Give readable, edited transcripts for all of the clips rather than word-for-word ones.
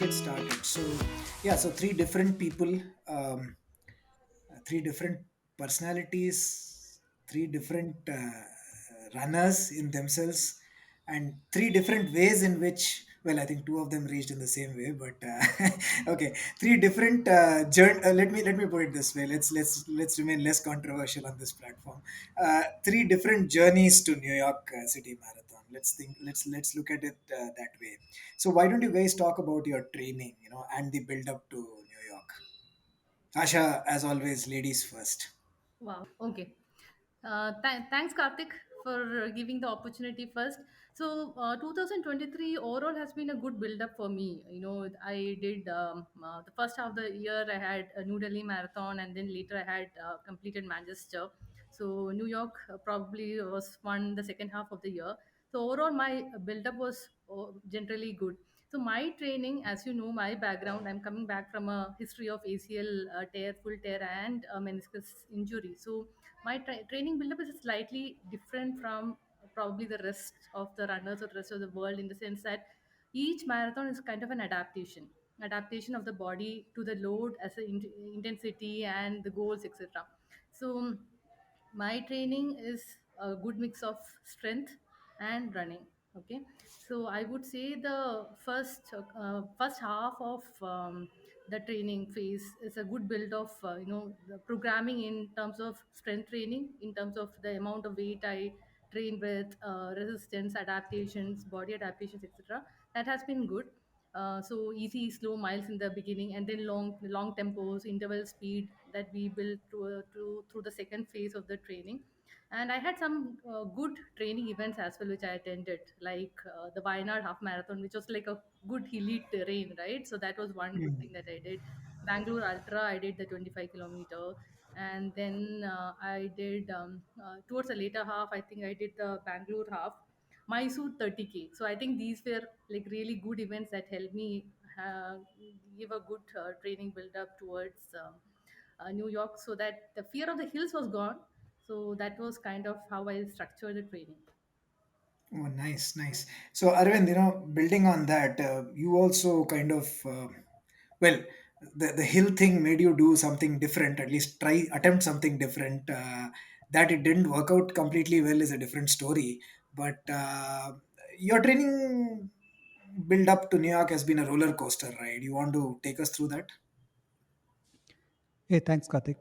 get started. So, yeah, so three different people, um, three different personalities, three different runners in themselves, and three different ways in which, well, I think two of them reached in the same way, but okay, three different let me put it this way. Let's remain less controversial on this platform. Three different journeys to New York City Marathon. Let's look at it that way. So why don't you guys talk about your training, and the build up to New York? Asha, as always, ladies first. Wow. Okay. Thanks, Kartik, for giving the opportunity first. So, 2023 overall has been a good build-up for me. I did the first half of the year. I had a New Delhi marathon, and then later I had completed Manchester. So, New York probably was won the second half of the year. So, overall, my build-up was generally good. So, my training, as you know, my background, I'm coming back from a history of ACL tear, full tear, and meniscus injury. So, my training buildup is slightly different from probably the rest of the runners or the rest of the world, in the sense that each marathon is kind of an adaptation of the body to the load as a intensity and the goals, etc. So my training is a good mix of strength and running. Okay, so I would say the first half of the training phase is a good build of the programming in terms of strength training, in terms of the amount of weight I train with, resistance adaptations, body adaptations, etc. That has been good. So easy slow miles in the beginning, and then long tempos, interval speed that we build through the second phase of the training. And I had some good training events as well, which I attended, like the Wayanad half marathon, which was like a good hilly terrain, right? So that was one good thing that I did. Bangalore Ultra, I did the 25-kilometer. And then I did, towards the later half, I think I did the Bangalore half, Mysore 30K. So I think these were like really good events that helped me uh, give a good training build up towards New York, so that the fear of the hills was gone. So that was kind of how I structured the training. Oh, nice, nice. So, Aravind, building on that, you also kind of, well, the hill thing made you do something different, at least try, attempt something different. That it didn't work out completely well is a different story. But your training build up to New York has been a roller coaster ride. You want to take us through that? Hey, thanks, Kartik.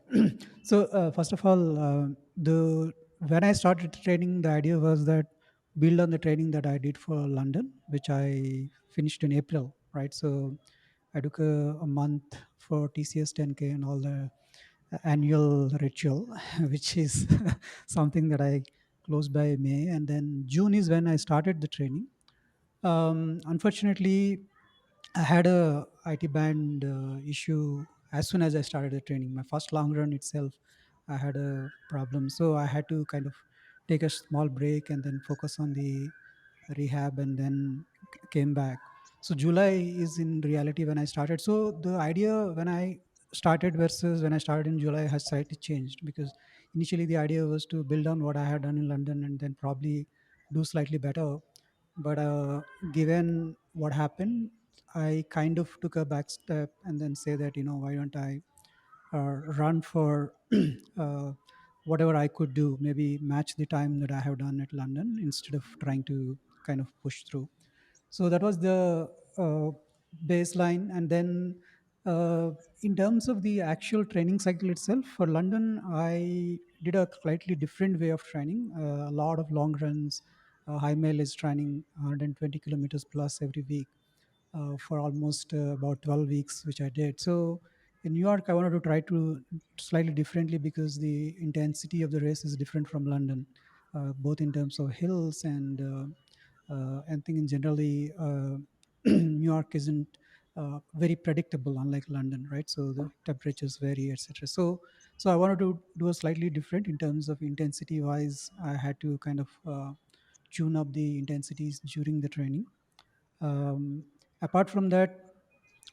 So, first of all, the when I started training, the idea was that build on the training that I did for London, which I finished in April, right? So, I took a month for TCS 10K and all the annual ritual, which is something that I closed by May, and then June is when I started the training. Unfortunately, I had a IT band issue as soon as I started the training. My first long run itself, I had a problem, so I had to kind of take a small break and then focus on the rehab, and then came back. So July is in reality when I started. So the idea when I started versus when I started in July has slightly changed, because initially the idea was to build on what I had done in London and then probably do slightly better. But given what happened, I kind of took a back step and then say that, why don't I run for uh, whatever I could do, maybe match the time that I have done at London instead of trying to kind of push through. So that was the baseline. And then uh, in terms of the actual training cycle itself, for London, I did a slightly different way of training, a lot of long runs, high mileage training, 120 kilometers plus every week for almost about 12 weeks, which I did. So in New York, I wanted to try to slightly differently because the intensity of the race is different from London, both in terms of hills and thing in generally. New York isn't very predictable, unlike London, right? So the temperatures vary, etc. So I wanted to do a slightly different in terms of intensity wise. I had to kind of tune up the intensities during the training. um, Apart from that,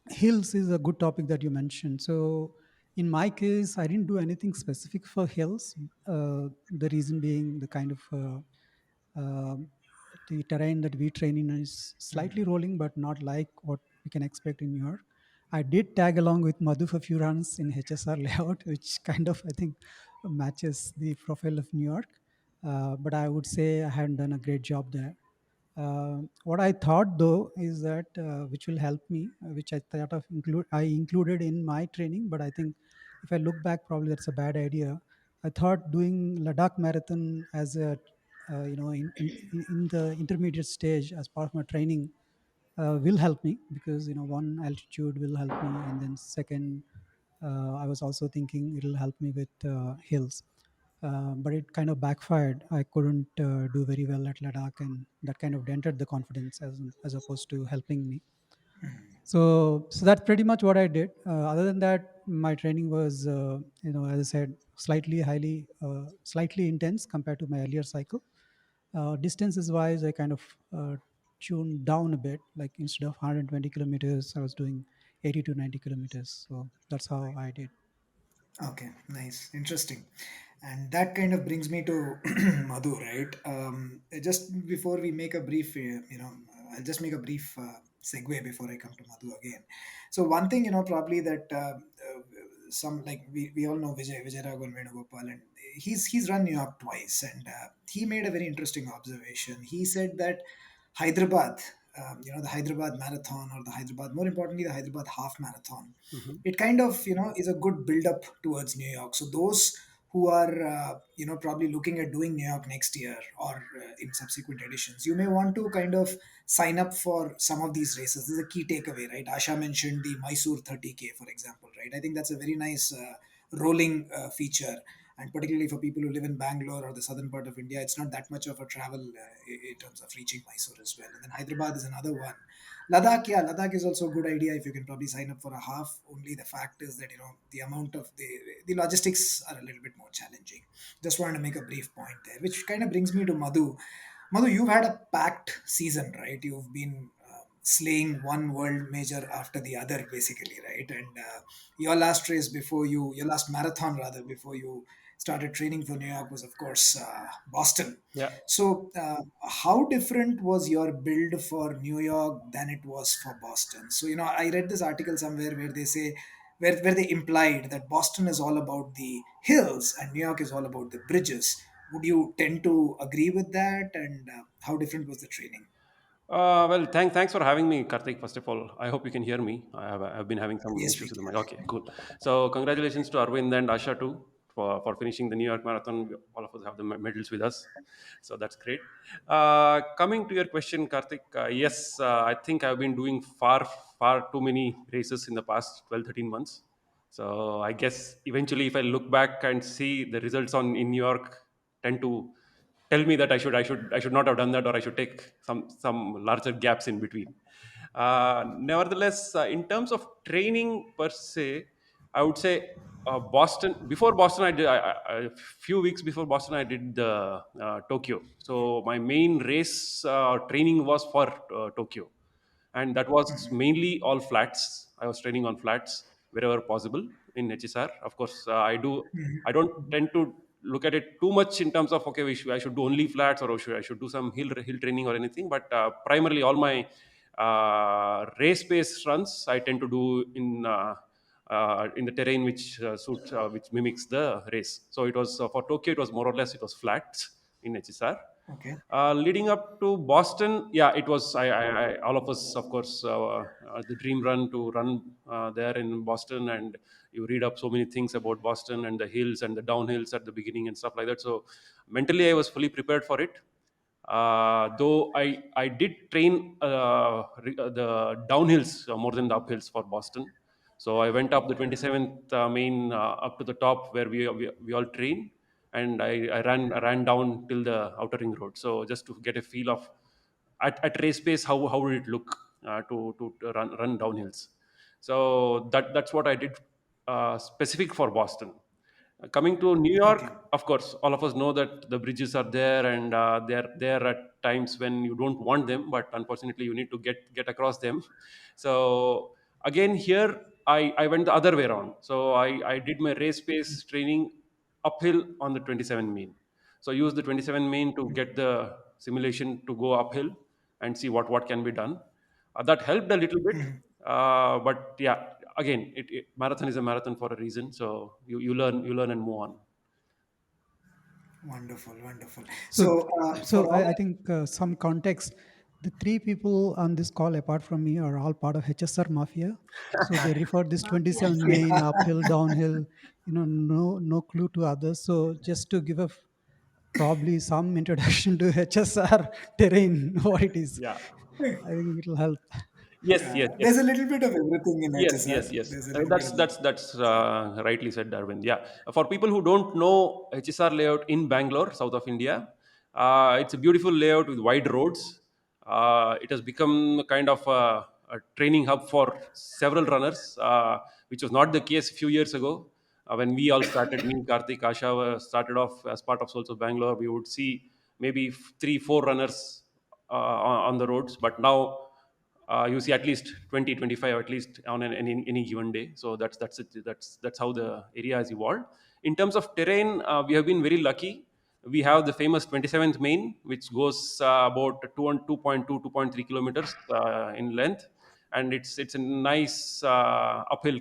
hills is a good topic that you mentioned. So in my case, I didn't do anything specific for hills. The reason being the kind of um the terrain that we train in is slightly rolling, but not like what we can expect in New York. I did tag along with Madhu for a few runs in HSR layout, which kind of, I think, matches the profile of New York. But I would say I hadn't done a great job there. What I thought though is that which will help me, which I thought of I included in my training, but I think if I look back, probably that's a bad idea. I thought doing Ladakh marathon as a in the intermediate stage as part of my training will help me, because one, altitude will help me, and then second, I was also thinking it'll help me with hills. But it kind of backfired. I couldn't do very well at Ladakh, and that kind of dented the confidence as opposed to helping me. So that's pretty much what I did. Other than that, my training was, as I said, slightly intense compared to my earlier cycle. Distances wise, I kind of tuned down a bit. Like instead of 120 kilometers, I was doing 80 to 90 kilometers. So that's how I did. Okay, nice, interesting. And that kind of brings me to Madhu, right? Just before we make a brief, I'll just make a brief segue before I come to Madhu again. So one thing, probably that some, like we all know Vijay Raghavan Venugopal, and he's run New York twice, and he made a very interesting observation. He said that Hyderabad, the Hyderabad marathon, or the Hyderabad, more importantly, the Hyderabad half marathon, Mhm. it kind of is a good build up towards New York. So those who are probably looking at doing New York next year, or in subsequent editions, you may want to kind of sign up for some of these races. This is a key takeaway, right? Asha mentioned the Mysore 30K, for example, right? I think that's a very nice rolling feature, and particularly for people who live in Bangalore or the southern part of India, it's not that much of a travel in terms of reaching Mysore as well. And then Hyderabad is another one. Ladakh, yeah, Ladakh is also a good idea if you can probably sign up for a half. Only the fact is that the amount of the logistics are a little bit more challenging. Just wanted to make a brief point there, which kind of brings me to Madhu. Madhu, you've had a packed season, right? You've been slaying one world major after the other, basically, right? And your last marathon rather, before you started training for New York was, of course, Boston. Yeah. So, how different was your build for New York than it was for Boston? So, I read this article somewhere where they say, where they implied that Boston is all about the hills and New York is all about the bridges. Would you tend to agree with that? And how different was the training? Well, thanks for having me, Kartik. First of all, I hope you can hear me. I've been having some Yes, we issues with the mic. can. Okay, cool. So, congratulations to Aravind and Asha too for finishing the New York Marathon. All of us have the medals with us, so that's great. Coming to your question, Kartik, yes, I think I've been doing far too many races in the past 12, 13 months. So, I guess eventually, if I look back and see the results on in New York, tend to tell me that I should not have done that, or I should take some larger gaps in between. Nevertheless, in terms of training per se, I would say before Boston, a few weeks before Boston, I did the Tokyo. So my main race training was for Tokyo, and that was mainly all flats. I was training on flats wherever possible in HSR. Of course, I don't tend to look at it too much in terms of, okay, I should do only flats, or I should do some hill training or anything. But primarily, all my race based runs I tend to do in the terrain which suits which mimics the race. So it was for Tokyo, it was more or less it was flats in HSR. Okay. Leading up to Boston, yeah, it was all of us, of course, the dream run to run there in Boston, and you read up so many things about Boston and the hills and the downhills at the beginning and stuff like that. So mentally, I was fully prepared for it. Though I did train the downhills more than the uphills for Boston. So I went up the 27th main up to the top where we all train, and I ran down till the outer ring road. So just to get a feel of at race pace how would it look to run downhills. So that's what I did specific for Boston. Coming to New Okay. York, of course, all of us know that the bridges are there, and they're there at times when you don't want them, but unfortunately, you need to get across them. So again, here I went the other way around. So I did my race pace training uphill on the 27 main. So use the 27 main to get the simulation to go uphill and see what can be done. That helped a little bit. But yeah, again, marathon is a marathon for a reason. So you learn and move on. Wonderful, wonderful. So, So, for so all I think some context. The three people on this call, apart from me, are all part of HSR Mafia. So they refer this Mafia. 27 main uphill, downhill. No clue to others. So just to give a probably some introduction to HSR terrain, what it is, Yeah. I think it will help. Yes, yes, yes. there's a little bit of everything in Yes, HSR. yes, yes. There's a little bit That's of that's that's rightly said, Darwin. Yeah, for people who don't know HSR layout in Bangalore, south of India, it's a beautiful layout with wide roads. It has become a kind of a training hub for several runners, which was not the case a few years ago. When we all started, me, Kartik, Asha started off as part of Souls of Bangalore. We would see maybe three, four runners on the roads, but now you see at least 20, 25 at least on any given day. So that's it. That's how the area has evolved. In terms of terrain, we have been very lucky. We have the famous 27th main, which goes about 2.2 kilometers in length, and it's a nice uphill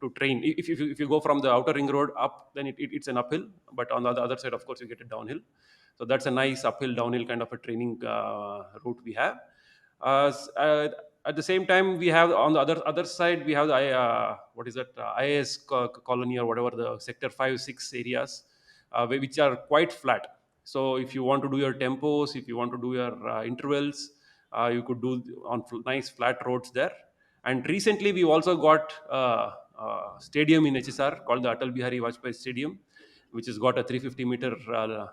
to train. If you go from the outer ring road up, then it's an uphill, but on the other side, of course, you get it downhill. So that's a nice uphill downhill kind of a training route we have. At the same time, we have on the other side, we have the what is that IAS colony or whatever, the sector 5 6 areas, which are quite flat. So if you want to do your tempos, if you want to do your intervals, you could do on nice flat roads there. And recently we also got stadium in HSR called the Atal Bihari Vajpayee Stadium, which has got a 350-meter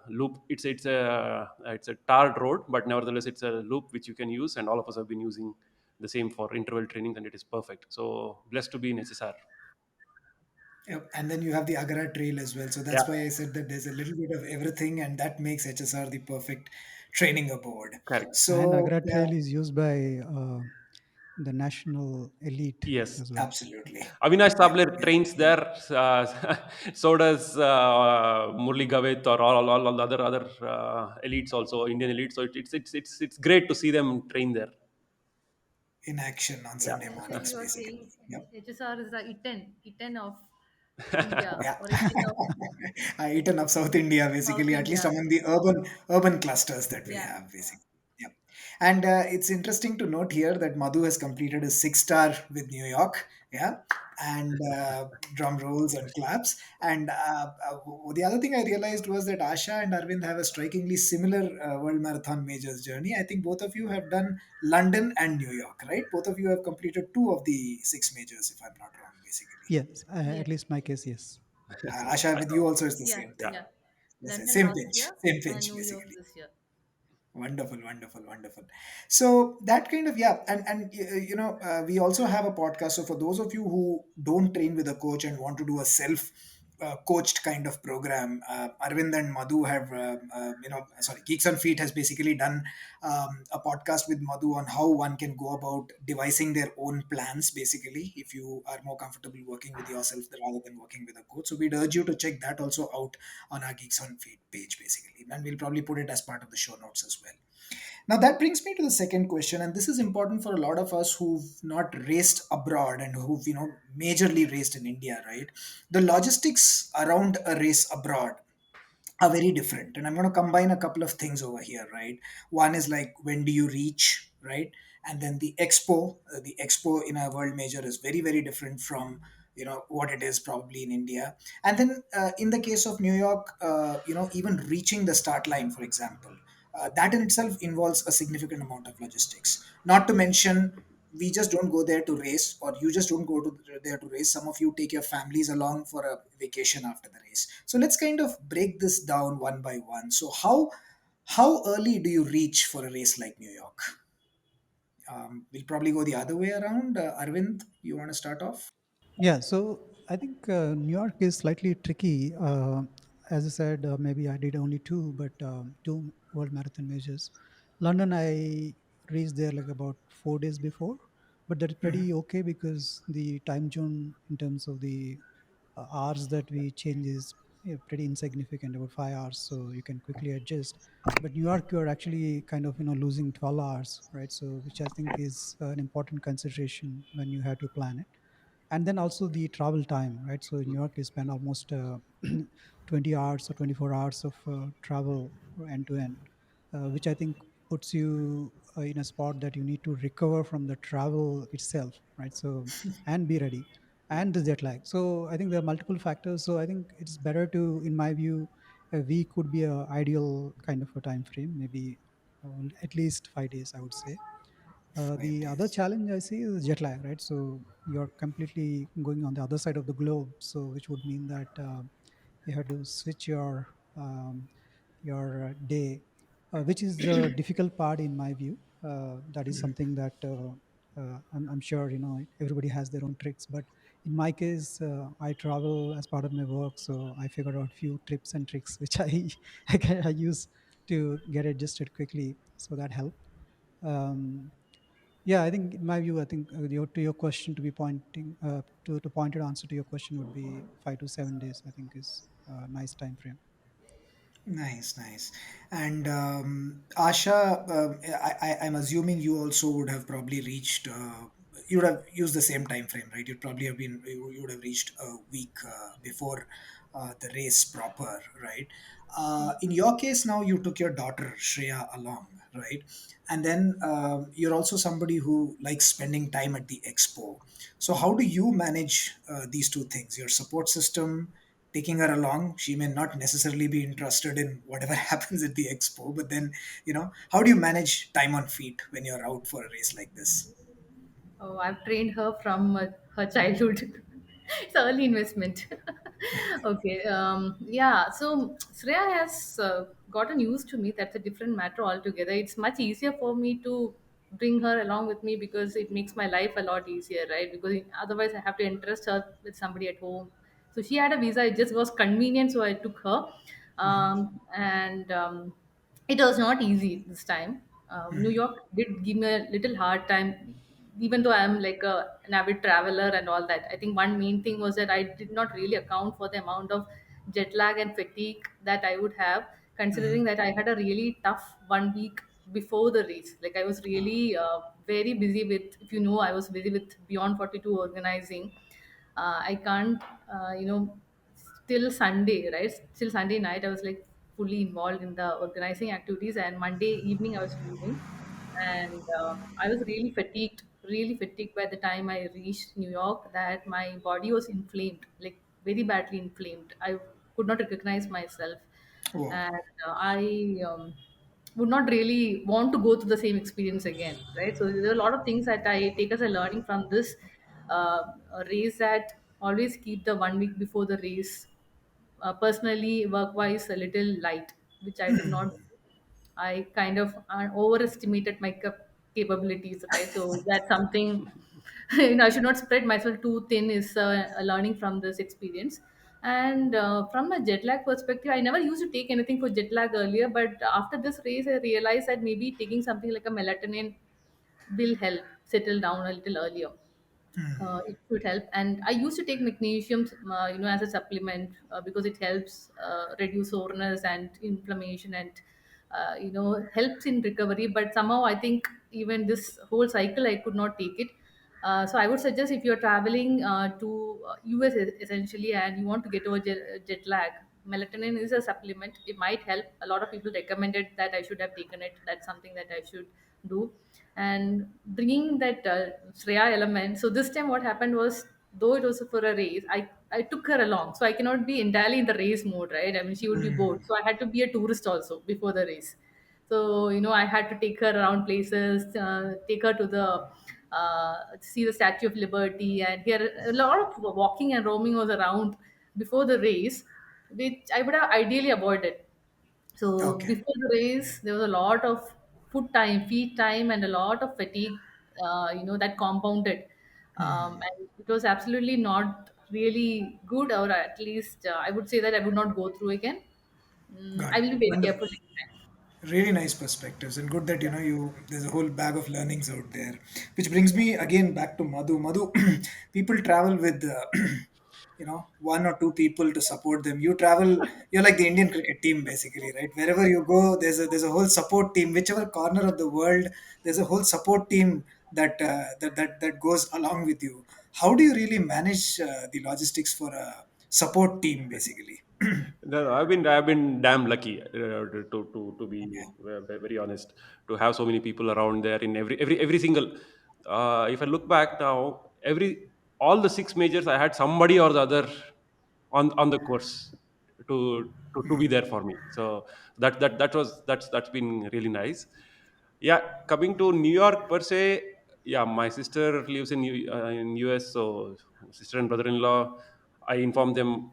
loop. It's a tarred road, but nevertheless it's a loop which you can use, and all of us have been using the same for interval training, and it is perfect. So blessed to be in HSR. Yep. And then you have the Agara Trail as well. So Yeah, that's why I said that there's a little bit of everything, and that makes HSR the perfect training aboard. correct. And So, Agra yeah, Trail is used by the national elite Yes. as well. absolutely. Avinash Yep. Tabler Yep. trains there. So does Murli Gavit or all the other elites, also Indian elites. So it's great to see them train there. In action on Yeah. Sunday Actually, mornings, you are basically. saying Yep. HSR is the Iten of India Yeah. or Iten of Eaten up South India, South basically, at least India. among the urban clusters that we Yeah. have, basically. Yep. And it's interesting to note here that Madhu has completed a 6 star with New York. Yeah. And drum rolls and claps. And the other thing I realized was that Asha and Arvind have a strikingly similar World Marathon Majors journey. I think both of you have done London and New York, right? Both of you have completed two of the six majors, if I'm not wrong, basically. Yes, Yes. at least my case, yes. Asha, with you also is the Yeah. same thing. Yeah. Yeah. London Same last pinch, year same and pinch, New York basically. this year. Wonderful, wonderful, wonderful. So that kind of, yeah, and we also have a podcast. So for those of you who don't train with a coach and want to do a self coached kind of program, Arvind and Madhu have sorry, Geeks on Feet has basically done a podcast with Madhu on how one can go about devising their own plans. Basically, if you are more comfortable working with yourself rather than working with a coach, so we'd urge you to check that also out on our Geeks on Feet page, basically, and we'll probably put it as part of the show notes as well. Now, that brings me to the second question, and this is important for a lot of us who've not raced abroad and who've, majorly raced in India, right? The logistics around a race abroad are very different. And I'm going to combine a couple of things over here, right? One is like, when do you reach, right? And then the expo in a world major is very, very different from, what it is probably in India. And then in the case of New York, even reaching the start line, for example, that in itself involves a significant amount of logistics. Not to mention, we just don't go there to race, or you just don't go there to race. Some of you take your families along for a vacation after the race. So let's kind of break this down one by one. So how early do you reach for a race like New York? We'll probably go the other way around. Arvind, you want to start off? Yeah, so I think New York is slightly tricky. As I said, maybe I did only two, but two World Marathon majors. London, I reached there like about 4 days before, but that's pretty okay because the time zone in terms of the hours that we change is pretty insignificant, about 5 hours, so you can quickly adjust. But New York, you're actually kind of losing 12 hours, right? So which I think is an important consideration when you have to plan it. And then also the travel time, right? So in New York, you spend almost 20 hours or 24 hours of travel end to end, which I think puts you in a spot that you need to recover from the travel itself, right? So, and be ready, and the jet lag. So I think there are multiple factors. So I think it's better to, in my view, a week would be a ideal kind of a time frame, maybe at least 5 days, I would say. Five The other days. challenge I see is jet lag, right? So you're completely going on the other side of the globe, so which would mean that you have to switch your day, which is the difficult part in my view. That is something that I'm sure everybody has their own tricks, but in my case, I travel as part of my work, so I figured out few tips and tricks which I use to get adjusted quickly, so that helped. Um, yeah, I think in my view, I think to your question, to be pointing to pointed answer to your question would be 5 to 7 days. I think is a nice time frame. Nice, nice. And Asha, I'm assuming you also would have probably reached. You would have used the same time frame, right? You'd probably have been. You would have reached a week before the race proper, right? In your case, now you took your daughter Shreya along, right? And then you're also somebody who likes spending time at the expo. So how do you manage these two things? Your support system, taking her along. She may not necessarily be interested in whatever happens at the expo, but then, how do you manage time on feet when you're out for a race like this? Oh, I've trained her from her childhood. It's early investment. Okay. Yeah. So Shreya has gotten used to me. That's a different matter altogether. It's much easier for me to bring her along with me because it makes my life a lot easier, right? Because otherwise I have to entrust her with somebody at home. So she had a visa. It just was convenient, so I took her. And it was not easy this time. New York did give me a little hard time, even though I'm like an avid traveler and all that. I think one main thing was that I did not really account for the amount of jet lag and fatigue that I would have, considering that I had a really tough 1 week before the race. Like I was really very busy with, if you know, I was busy with Beyond 42 organizing. I can't, till Sunday, right? Till Sunday night, I was like fully involved in the organizing activities, and Monday evening, I was leaving. And I was really fatigued by the time I reached New York, that my body was inflamed, like very badly inflamed. I could not recognize myself. Whoa. And I would not really want to go through the same experience again, right? So there are a lot of things that I take as a learning from this race, that always keep the 1 week before the race, personally, work wise, a little light, which I did not. I kind of overestimated my capabilities, right? So that's something, I should not spread myself too thin, is a learning from this experience. And from a jet lag perspective, I never used to take anything for jet lag earlier, but after this race, I realized that maybe taking something like a melatonin will help settle down a little earlier. It should help. And I used to take magnesium, as a supplement, because it helps reduce soreness and inflammation, and helps in recovery. But somehow I think even this whole cycle I could not take it. So I would suggest, if you're traveling to US essentially, and you want to get over jet lag, melatonin is a supplement. It might help. A lot of people recommended that I should have taken it. That's something that I should do. And bringing that Shreya element. So this time what happened was, though it was for a race, I took her along. So I cannot be entirely in the race mode, right? I mean, she would be bored. So I had to be a tourist also before the race. So, I had to take her around places, take her to the see the Statue of Liberty, and here a lot of walking and roaming was around before the race, which I would have ideally avoided. So Okay. before the race, there was a lot of foot time, feet time, and a lot of fatigue, that compounded. And it was absolutely not really good, or at least I would say that I would not go through again. Got I it. will be very Wonderful. careful next time. Really nice perspectives, and good that Yeah. you there's a whole bag of learnings out there. Which brings me again back to Madhu. Madhu, people travel with one or two people to support them. You travel, you're like the Indian cricket team basically, right? Wherever you go, there's a whole support team. Whichever corner of the world, there's a whole support team that goes along with you. How do you really manage the logistics for a support team basically? No, I've been damn lucky to be Okay. very honest, to have so many people around there in every single. If I look back now, all the six majors, I had somebody or the other on the course to be there for me. So that's been really nice. Yeah, coming to New York per se, yeah, my sister lives in US, so sister and brother-in-law, I informed them.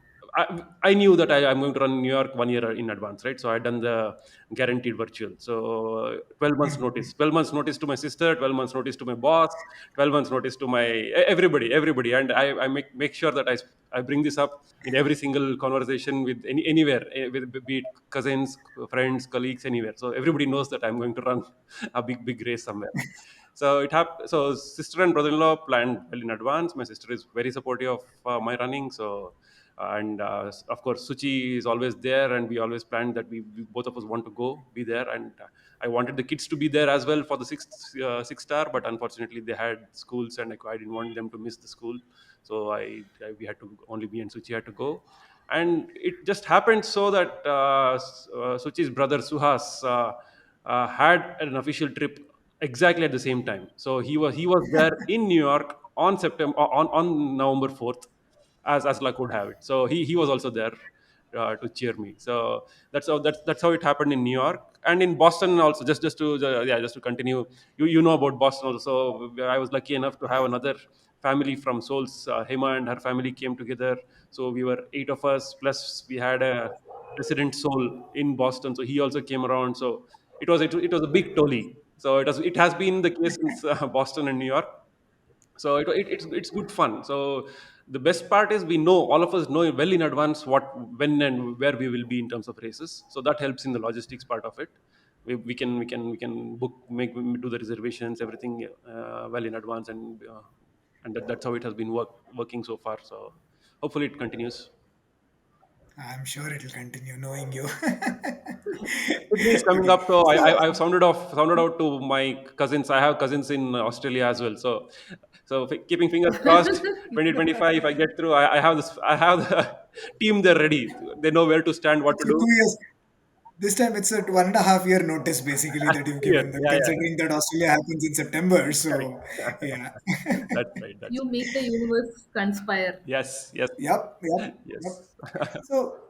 I knew that I'm going to run New York 1 year in advance, right? So I done the guaranteed virtual. So 12 months notice, 12 months notice to my sister, 12 months notice to my boss, 12 months notice to my everybody, and I make sure that I bring this up in every single conversation with anywhere, with be it cousins, friends, colleagues, anywhere. So everybody knows that I'm going to run a big race somewhere. So sister and brother-in-law planned well in advance. My sister is very supportive of my running. So and of course Suchi is always there, and we always planned that we both of us want to go be there, and I wanted the kids to be there as well for the six star, but unfortunately they had schools, and I didn't want them to miss the school. So we had to, only me and Suchi had to go. And it just happened so that Suchi's brother Suhas had an official trip exactly at the same time. So he was there in New York on November 4th, as luck would have it. So he was also there to cheer me. So that's how it happened in New York. And in Boston also, just to continue. You know about Boston also. I was lucky enough to have another family from Seoul's. Hema and her family came together. So we were eight of us, plus we had a resident Seoul in Boston. So he also came around. So it was a big tolly. So it has been the case since Boston and New York. So it's good fun. So the best part is, we know, all of us know well in advance what, when and where we will be in terms of races. So that helps in the logistics part of it. We can book, do the reservations, everything well in advance, and that's how it has been working so far. So hopefully it continues. I'm sure it'll continue knowing you. Sydney is coming Okay. up, so So, I've sounded out to my cousins. I have cousins in Australia as well. So keeping fingers crossed, 2025. If I get through, I have the team there ready. They know where to stand, what to so do. 2 years. This time it's a 1.5 year notice basically that you've Yes, given them, yeah, yeah, considering that Australia happens in September. correct. So, yeah. That's right. That's You right. make the universe conspire. Yes, yes, Yep, yep, yep. yes. So,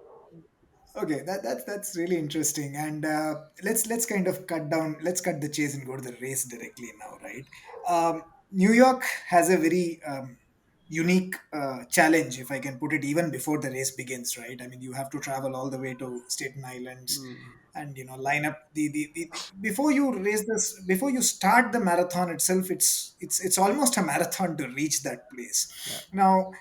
okay, that's really interesting, and let's kind of cut down. Let's cut the chase and go to the race directly now, right? New York has a very unique challenge, if I can put it, even before the race begins, right? I mean, you have to travel all the way to Staten Islands, Mm, and line up before you race this, before you start the marathon itself. It's almost a marathon to reach that yeah. place. Now.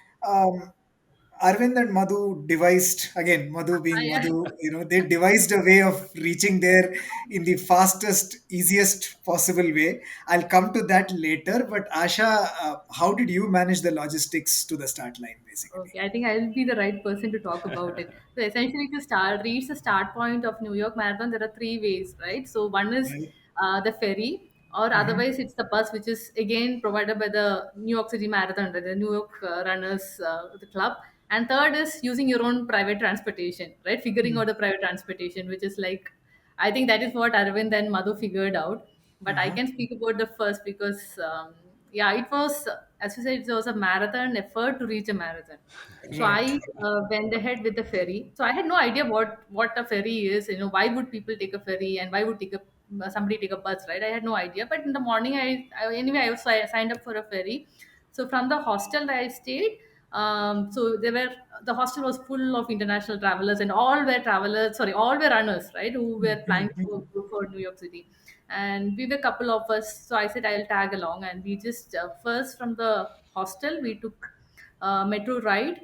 Arvind and Madhu devised, again, Madhu being I, Madhu, they devised a way of reaching there in the fastest, easiest possible way. I'll come to that later. But Asha, how did you manage the logistics to the start line, basically? Okay, I think I'll be the right person to talk about it. So essentially, to reach the start point of New York Marathon, there are three ways, right? So one is Right? the ferry, or Mm-hmm. otherwise it's the bus, which is again provided by the New York City Marathon, right? The New York Runners, the club. And third is using your own private transportation, right? Figuring out the private transportation, which is like, I think that is what Aravind and Madhu figured out. But I Uh-huh. can speak about the first because, yeah, it was, as you said, it was a marathon effort to reach a marathon. So Right. I went ahead with the ferry. So I had no idea what a ferry is. Why would people take a ferry and why would somebody take a bus, right? I had no idea. But in the morning, anyway, I signed up for a ferry. So from the hostel that I stayed, so the hostel was full of international travelers, and all were travelers. Sorry, all were runners, right? Who were planning to go for New York City, and we were a couple of us. So I said I'll tag along, and we just first from the hostel we took metro ride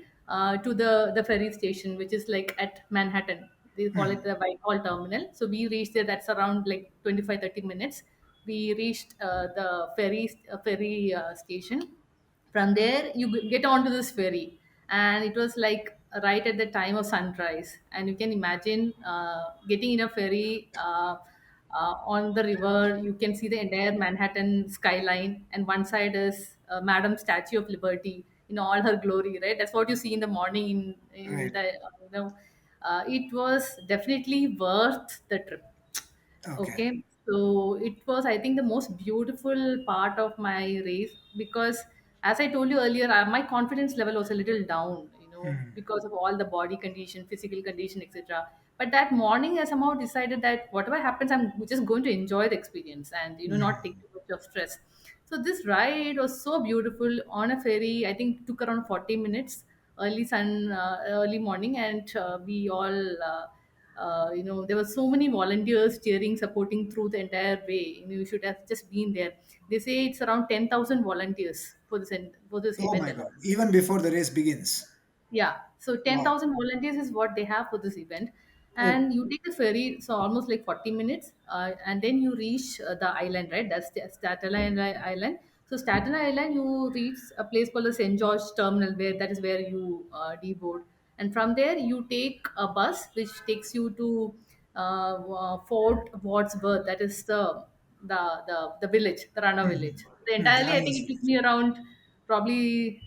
to the ferry station, which is like at Manhattan. They call it the Whitehall Terminal. So we reached there. That's around like 25-30 minutes. We reached the ferry station. From there, you get onto this ferry, and it was like right at the time of sunrise. And you can imagine getting in a ferry on the river. You can see the entire Manhattan skyline, and one side is Madam Statue of Liberty in all her glory. Right, that's what you see in the morning in Right. the it was definitely worth the trip. Okay. Okay, so it was, I think, the most beautiful part of my race, because, as I told you earlier, my confidence level was a little down, because of all the body condition, physical condition, etc. But that morning, I somehow decided that whatever happens, I'm just going to enjoy the experience and not take too much of stress. So this ride was so beautiful on a ferry. I think took around 40 minutes, early morning, and we all. There were so many volunteers cheering, supporting through the entire way. You should have just been there. They say it's around 10,000 volunteers for this Oh event my alone. God. Even before the race begins. Yeah, so Wow. 10,000 volunteers is what they have for this event. Oh, And you take a ferry, so almost like 40 minutes, and then you reach the island, right? That's Staten Island. So Staten Island, you reach a place called the St. George Terminal, where that is where you deboard. And from there, you take a bus which takes you to Fort Wadsworth. That is the village, the runner village. The entirely, I think it nice. took me around probably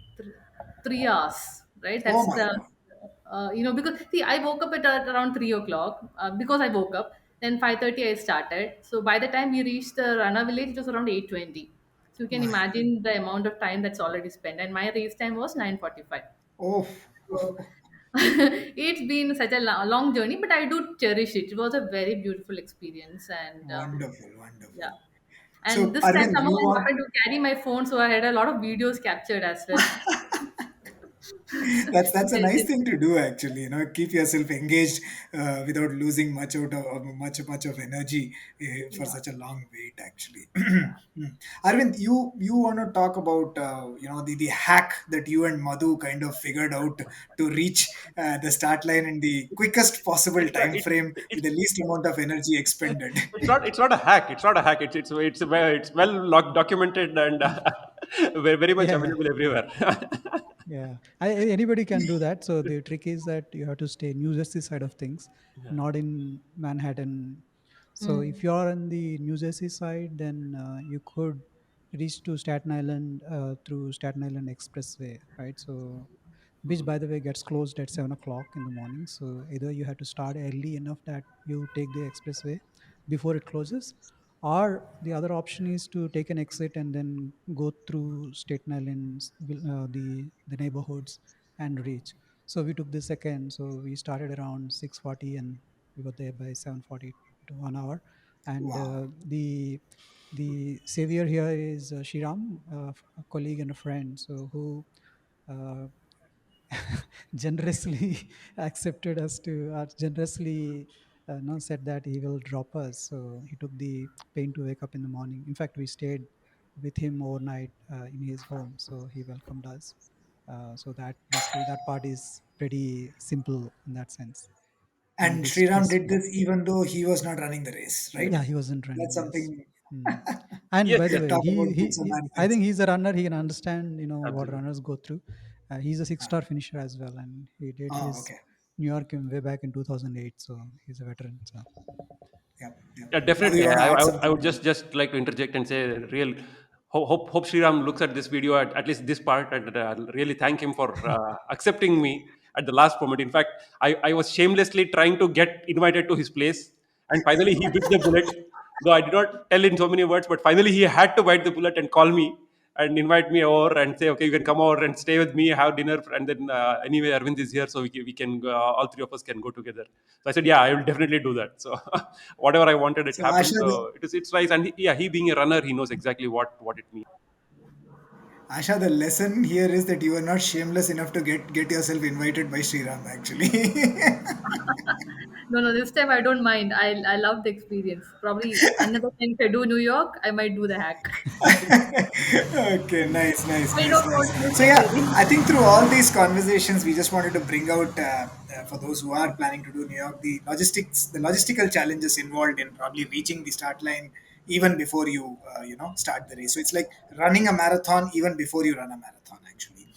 3 hours, right? Oh That's my the, God. because see, I woke up at around 3 o'clock, because I woke up. Then 5:30 I started. So by the time we reached the runner village, it was around 8:20. So you can My. imagine the amount of time that's already spent. And my race time was 9:45. Oh, So it's been such a long journey, but I do cherish it. It was a very beautiful experience, and wonderful, wonderful. yeah. And So, this time, Arvind, somehow you I want happened to carry my phone, so I had a lot of videos captured as well. that's a nice Yes, thing to do actually, keep yourself engaged without losing much out of much of energy for yeah. such a long wait actually. Arvind, you want to talk about the hack that you and Madhu kind of figured out to reach the start line in the quickest possible It's time frame with it's the least amount of energy expended. it's not a hack. It's not a hack. It's well documented and very much Yeah, available everywhere. yeah. Anybody can do that. So the trick is that you have to stay New Jersey side of things, Yeah. not in Manhattan. So if Mm. you're on the New Jersey side, then you could reach to Staten Island through Staten Island Expressway, right? So which by the way gets closed at 7 o'clock in the morning. So either you have to start early enough that you take the expressway before it closes, or the other option is to take an exit and then go through Staten Island's the neighborhoods and reach. So we took the second. So we started around 6:40 and we were there by 7:40 to 1 hour. And Wow. the savior here is Shiram, a colleague and a friend. So who uh, generously accepted us to generously no, said that he will drop us. So he took the pain to wake up in the morning. In fact, we stayed with him overnight in his home, so he welcomed us. So that basically that part is pretty simple in that sense, and it And is Sriram stress did free. this even though he was not running the race, right? Yeah, he wasn't That's running. Yes. something. Hmm. And Yes, by the yes. way, Talk about good he I Samaritans. think he's a runner. He can understand, what Absolutely. runners go through. He's a six-star finisher as well, and he did Oh, his okay. New York in way back in 2008. So he's a veteran. So Yep, yep. Yeah, Madhu, definitely. you want to add I something would to it? just like to interject and say, real hope Sriram looks at this video at least this part, and really thank him for accepting me at the last moment. In fact, I was shamelessly trying to get invited to his place, and finally he bit the bullet. Though I did not tell in so many words, but finally he had to bite the bullet and call me and invite me over and say, okay, you can come over and stay with me, have dinner, and then anyway, Arvind is here, so we can all three of us can go together. So I said, yeah, I will definitely do that. So whatever I wanted, it So, happened. Asha, So it's nice, and yeah, he being a runner, he knows exactly what it means. the lesson here is that you are not shameless enough to get yourself invited by Sriram, actually. No, no, this time I don't mind. I love the experience. Probably another time if I do New York, I might do the hack. Okay, nice, nice, I nice, don't want to nice. miss So the yeah, ferry. I think through all these conversations, we just wanted to bring out for those who are planning to do New York, the logistical challenges involved in probably reaching the start line even before you start the race. So it's like running a marathon even before you run a marathon, actually.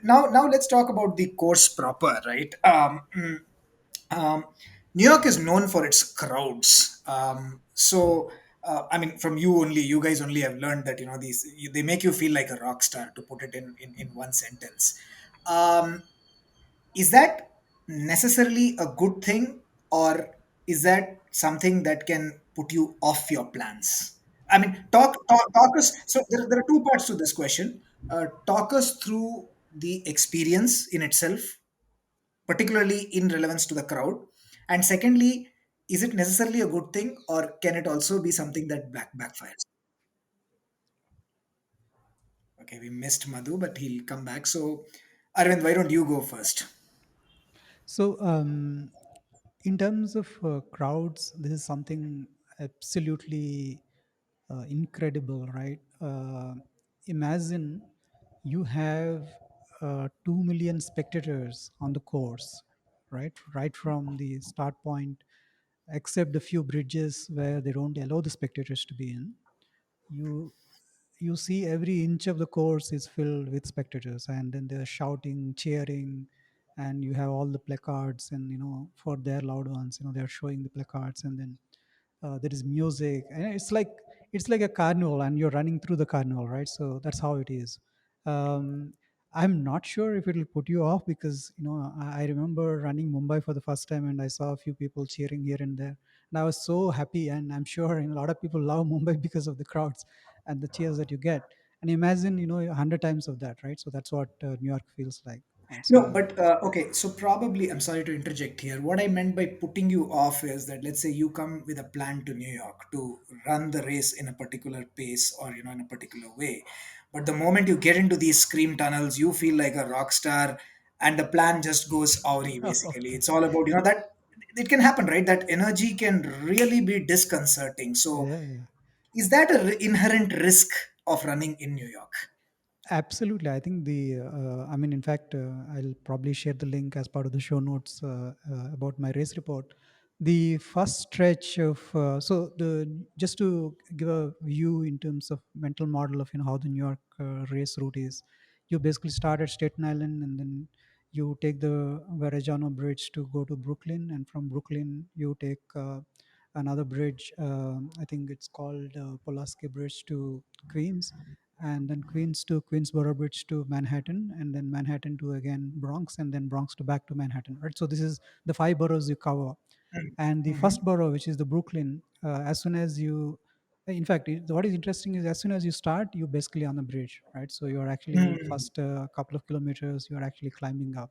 Now let's talk about the course proper, right? Um, New York is known for its crowds. I mean, from you only, you guys only have learned that, they make you feel like a rock star, to put it in one sentence. Um, is that necessarily a good thing, or is that something that can put you off your plans? I mean, talk us. So there are two parts to this question. Talk us through the experience in itself, particularly in relevance to the crowd, and secondly, is it necessarily a good thing, or can it also be something that backfires? Okay, we missed Madhu, but he'll come back. So, Aravind, why don't you go first? So, in terms of crowds, this is something absolutely incredible, right? Imagine you have 2 million spectators on the course, right? Right from the start point, except the few bridges where they don't allow the spectators to be in. You you see every inch of the course is filled with spectators, and then they're shouting, cheering, and you have all the placards, and for their loved ones, they're showing the placards, and then there is music, and it's like a carnival, and you're running through the carnival, right? So that's how it is. um, I'm not sure if it'll put you off, because I remember running Mumbai for the first time, and I saw a few people cheering here and there, and I was so happy, and I'm sure a lot of people love Mumbai because of the crowds and the cheers that you get. And imagine 100 times of that, right? So that's what New York feels like. And No, so but okay. So probably, I'm sorry to interject here. What I meant by putting you off is that, let's say you come with a plan to New York to run the race in a particular pace, or in a particular way, but the moment you get into these scream tunnels, you feel like a rock star, and the plan just goes awry. Basically, okay. it's all about that it can happen, right? That energy can really be disconcerting. So, Yeah, yeah. is that a inherent risk of running in New York? Absolutely. I think I mean, in fact, I'll probably share the link as part of the show notes about my race report. The first stretch of, just to give a view in terms of mental model of, how the New York race route is, you basically start at Staten Island, and then you take the Verrazano Bridge to go to Brooklyn. And from Brooklyn, you take another bridge. I think it's called Pulaski Bridge to Queens, and then Queens to Queensboro Bridge to Manhattan, and then Manhattan to again Bronx, and then Bronx to back to Manhattan. Right. So this is the five boroughs you cover, and the Mm-hmm. first borough, which is the Brooklyn, as soon as you, in fact, what is interesting is as soon as you start, you're basically on the bridge, right? So you're actually first couple of kilometers, you're actually climbing up,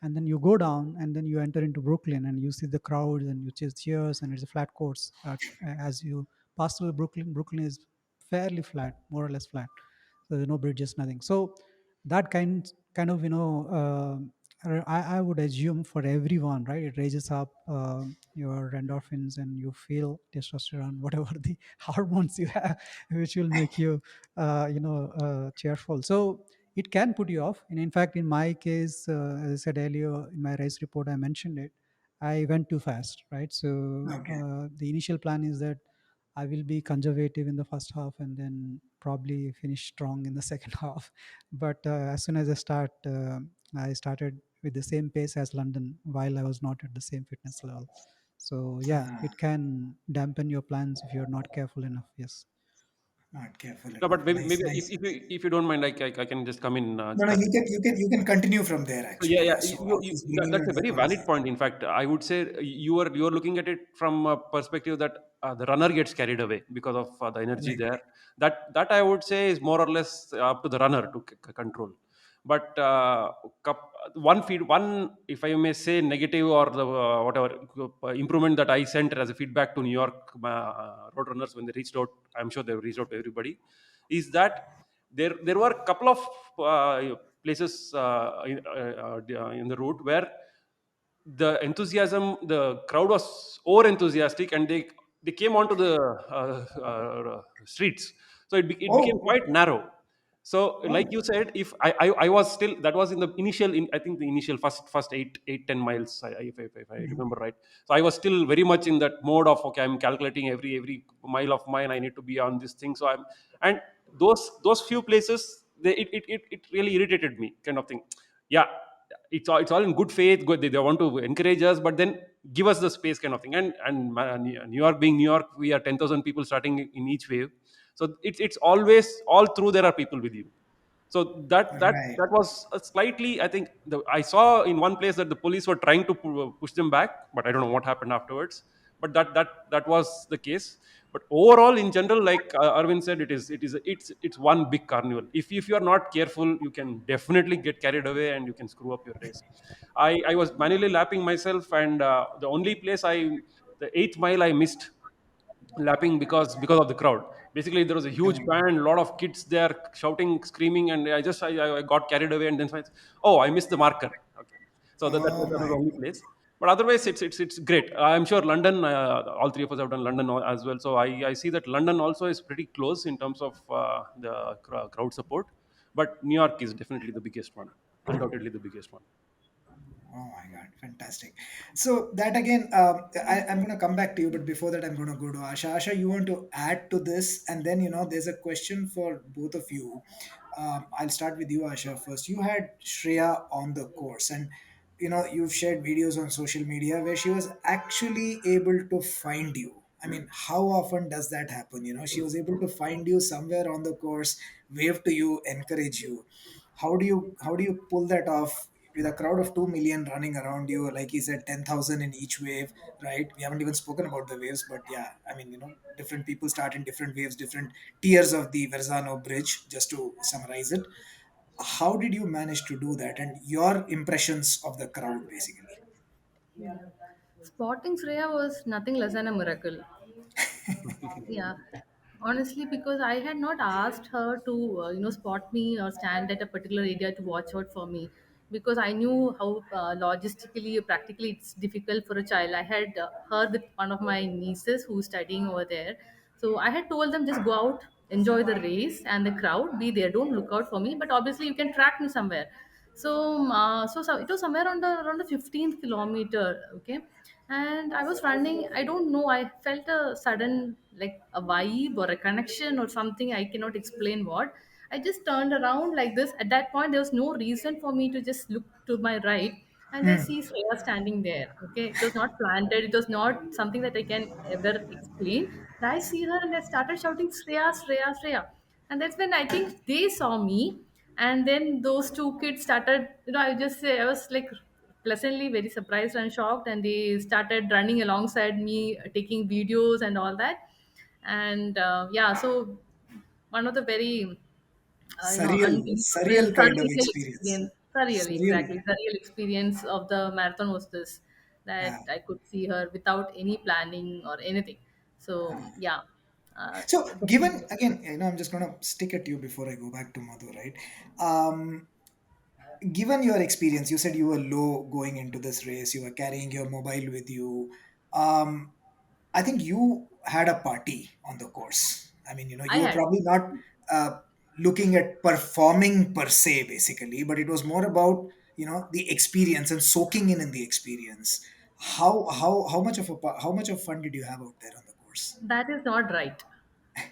and then you go down, and then you enter into Brooklyn, and you see the crowds, and you cheers, and it's a flat course. As you pass through Brooklyn, Brooklyn is fairly flat, more or less flat. So there's no bridges, nothing. So that kind of I would assume for everyone, right? It raises up your endorphins, and you feel testosterone, whatever the hormones you have, which will make you cheerful. So it can put you off. And in fact, in my case, as I said earlier in my race report, I mentioned it. I went too fast, right? So Okay. the initial plan is that I will be conservative in the first half, and then probably finish strong in the second half. But as soon as I started with the same pace as London, while I was not at the same fitness level. So yeah, Ah, it can dampen your plans if you're not careful enough. Yes. not careful No, enough. but maybe, Nice, maybe if, nice. if you don't mind, I can just come in, No, no, Kartik. you can continue from there, So yeah, actually. yeah, So I was bringing that's in a the very valid conversation. point. In fact, I would say you are looking at it from a perspective that the runner gets carried away because of the energy Right. there. That I would say is more or less up to the runner to control. But one, if I may say, negative or the whatever improvement that I sent as a feedback to New York road runners when they reached out. I'm sure they reached out to everybody. Is that there were a couple of places in the route where the crowd was over enthusiastic, and they came onto the streets, so it became Oh, quite narrow. So, like oh. you said, if I was still, that was in the initial, I think the initial first 8 10 miles, if I Mhm. remember right. So I was still very much in that mode of, okay, I'm calculating every mile of mine, I need to be on this thing. So I'm, and those few places, it really irritated me, kind of thing. Yeah, it's all in good faith, good, they want to encourage us, but then give us the space, kind of thing. And New York being New York, we are 10,000 people starting in each wave, so it's always all through there are people with you. So Right. that was a slightly, I think, I saw in one place that the police were trying to push them back, but I don't know what happened afterwards. But that was the case. But overall, in general, like Arvind said, it's one big carnival. If you are not careful, you can definitely get carried away and you can screw up your race. I was manually lapping myself, and the only place the eighth mile I missed lapping because of the crowd. Basically, there was a huge Correct. band, a lot of kids there shouting, screaming, and I got carried away, and then oh, I missed the marker. Okay, so Oh that was my the only God. place. But otherwise, it's great. I'm sure London. All three of us have done London as well, so I see that London also is pretty close in terms of the crowd support. But New York is definitely the biggest one, undoubtedly the biggest one. Oh my God, fantastic. So that again, I'm going to come back to you, but before that, I'm going to go to Asha. Asha, you want to add to this? And then, there's a question for both of you. I'll start with you, Asha, first. You had Shreya on the course, and, you've shared videos on social media where she was actually able to find you. I mean, how often does that happen? She was able to find you somewhere on the course, wave to you, encourage you. How do you pull that off with a crowd of 2 million running around you, like he said, 10,000 in each wave, right? We haven't even spoken about the waves, but yeah, I mean, different people start in different waves, different tiers of the Verzano bridge, just to summarize it. How did you manage to do that, and your impressions of the crowd, basically? Spotting Shreya was nothing less than a miracle. Yeah, honestly, because I had not asked her to, spot me or stand at a particular area to watch out for me, because I knew how logistically, practically, it's difficult for a child. I had heard with one of my nieces who's studying over there, so I had told them just go out, enjoy the race and the crowd, be there, don't look out for me, but obviously you can track me somewhere. So it was somewhere on the around the 15th kilometer, okay, and I was running. I don't know. I felt a sudden like a vibe or a connection or something. I cannot explain what. I just turned around like this. At that point, there was no reason for me to just look to my right and I see Shreya standing there. Okay, it was not planted. It was not something that I can ever explain. And I see her and I started shouting Shreya, Shreya, Shreya, and that's when I think they saw me. And then those two kids started. I just say I was like pleasantly very surprised and shocked, and they started running alongside me, taking videos and all that. And yeah, so one of the very Surreal, unbelievable surreal kind of surreal experience. experience, surreal, Surreal. exactly, surreal experience of the marathon was this, that Yeah. I could see her without any planning or anything. So yeah, So, given definitely. again, I'm just going to stick at you before I go back to Madhu, right? um, Given your experience, you said you were low going into this race, you were carrying your mobile with you. um, I think you had a party on the course. I mean, I you were had. probably not uh, looking at performing per se, basically, but it was more about, the experience and soaking in the experience. How much of how much of fun did you have out there on the course? That is not right.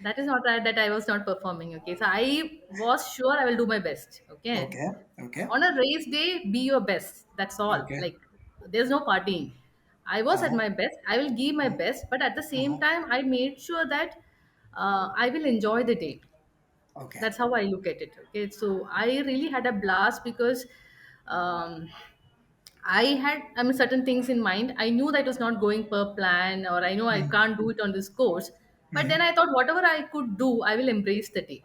That is not right that I was not performing. Okay. So I was sure I will do my best. Okay. Okay, okay, On a race day, be your best. That's all. okay. Like, there's no partying. I was at Uh-huh, my best. I will give my best. But at the same uh-huh. time, I made sure that I will enjoy the day. Okay. That's how I look at it. Okay. So I really had a blast because um, I mean, certain things in mind. I knew that it was not going per plan, or I know I Mhm, can't do it on this course. But then mhm. I thought, whatever I could do, I will embrace the day,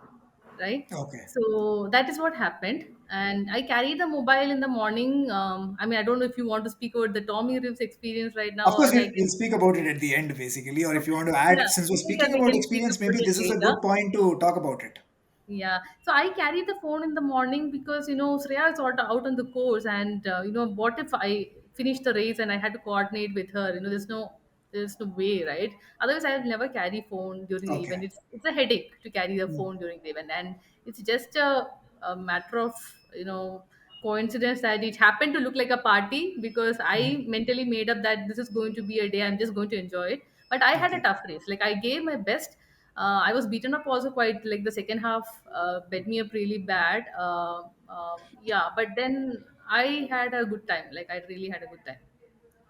right? Okay. So that is what happened. And I carry the mobile in the morning. I mean, I don't know if you want to speak about the Tommy Reeves experience right Of now, course, or we'll, I we'll can. speak about it at the end, basically. Or if you want to add, Yeah, since we're later speaking we about can speak experience, about maybe it this is a later. good point to talk about it. Yeah, so I carry the phone in the morning because Shreya is out on the course, and what if I finish the race and I had to coordinate with her? There's no way, right? Otherwise, I will never carry phone during the Okay. event. It's a headache to carry the Mm, phone during the event, and it's just a matter of coincidence that it happened to look like a party because mm. I mentally made up that this is going to be a day I'm just going to enjoy it. But I had a Okay. tough race. Like I gave my best. I was beaten up also quite, like the second half bet me up really bad. Yeah, but then I had a good time. Like I really had a good time.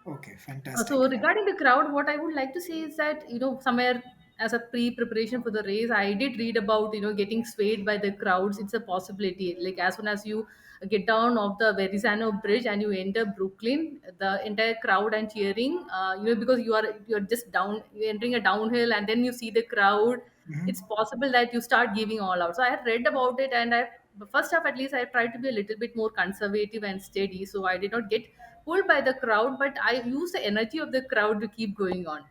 Okay, So fantastic. regarding the crowd, what I would like to say is that, somewhere as a pre-preparation for the race, I did read about, getting swayed by the crowds. It's a possibility. Like as soon as you get down off the Verrazano Bridge and you enter Brooklyn, the entire crowd and cheering, because you're just down, you're entering a downhill, and then you see the crowd. It's Mhm. possible that you start giving all out. So I had read about it, and the first half at least I tried to be a little bit more conservative and steady, so I did not get pulled by the crowd, but I used the energy of the crowd to keep going on.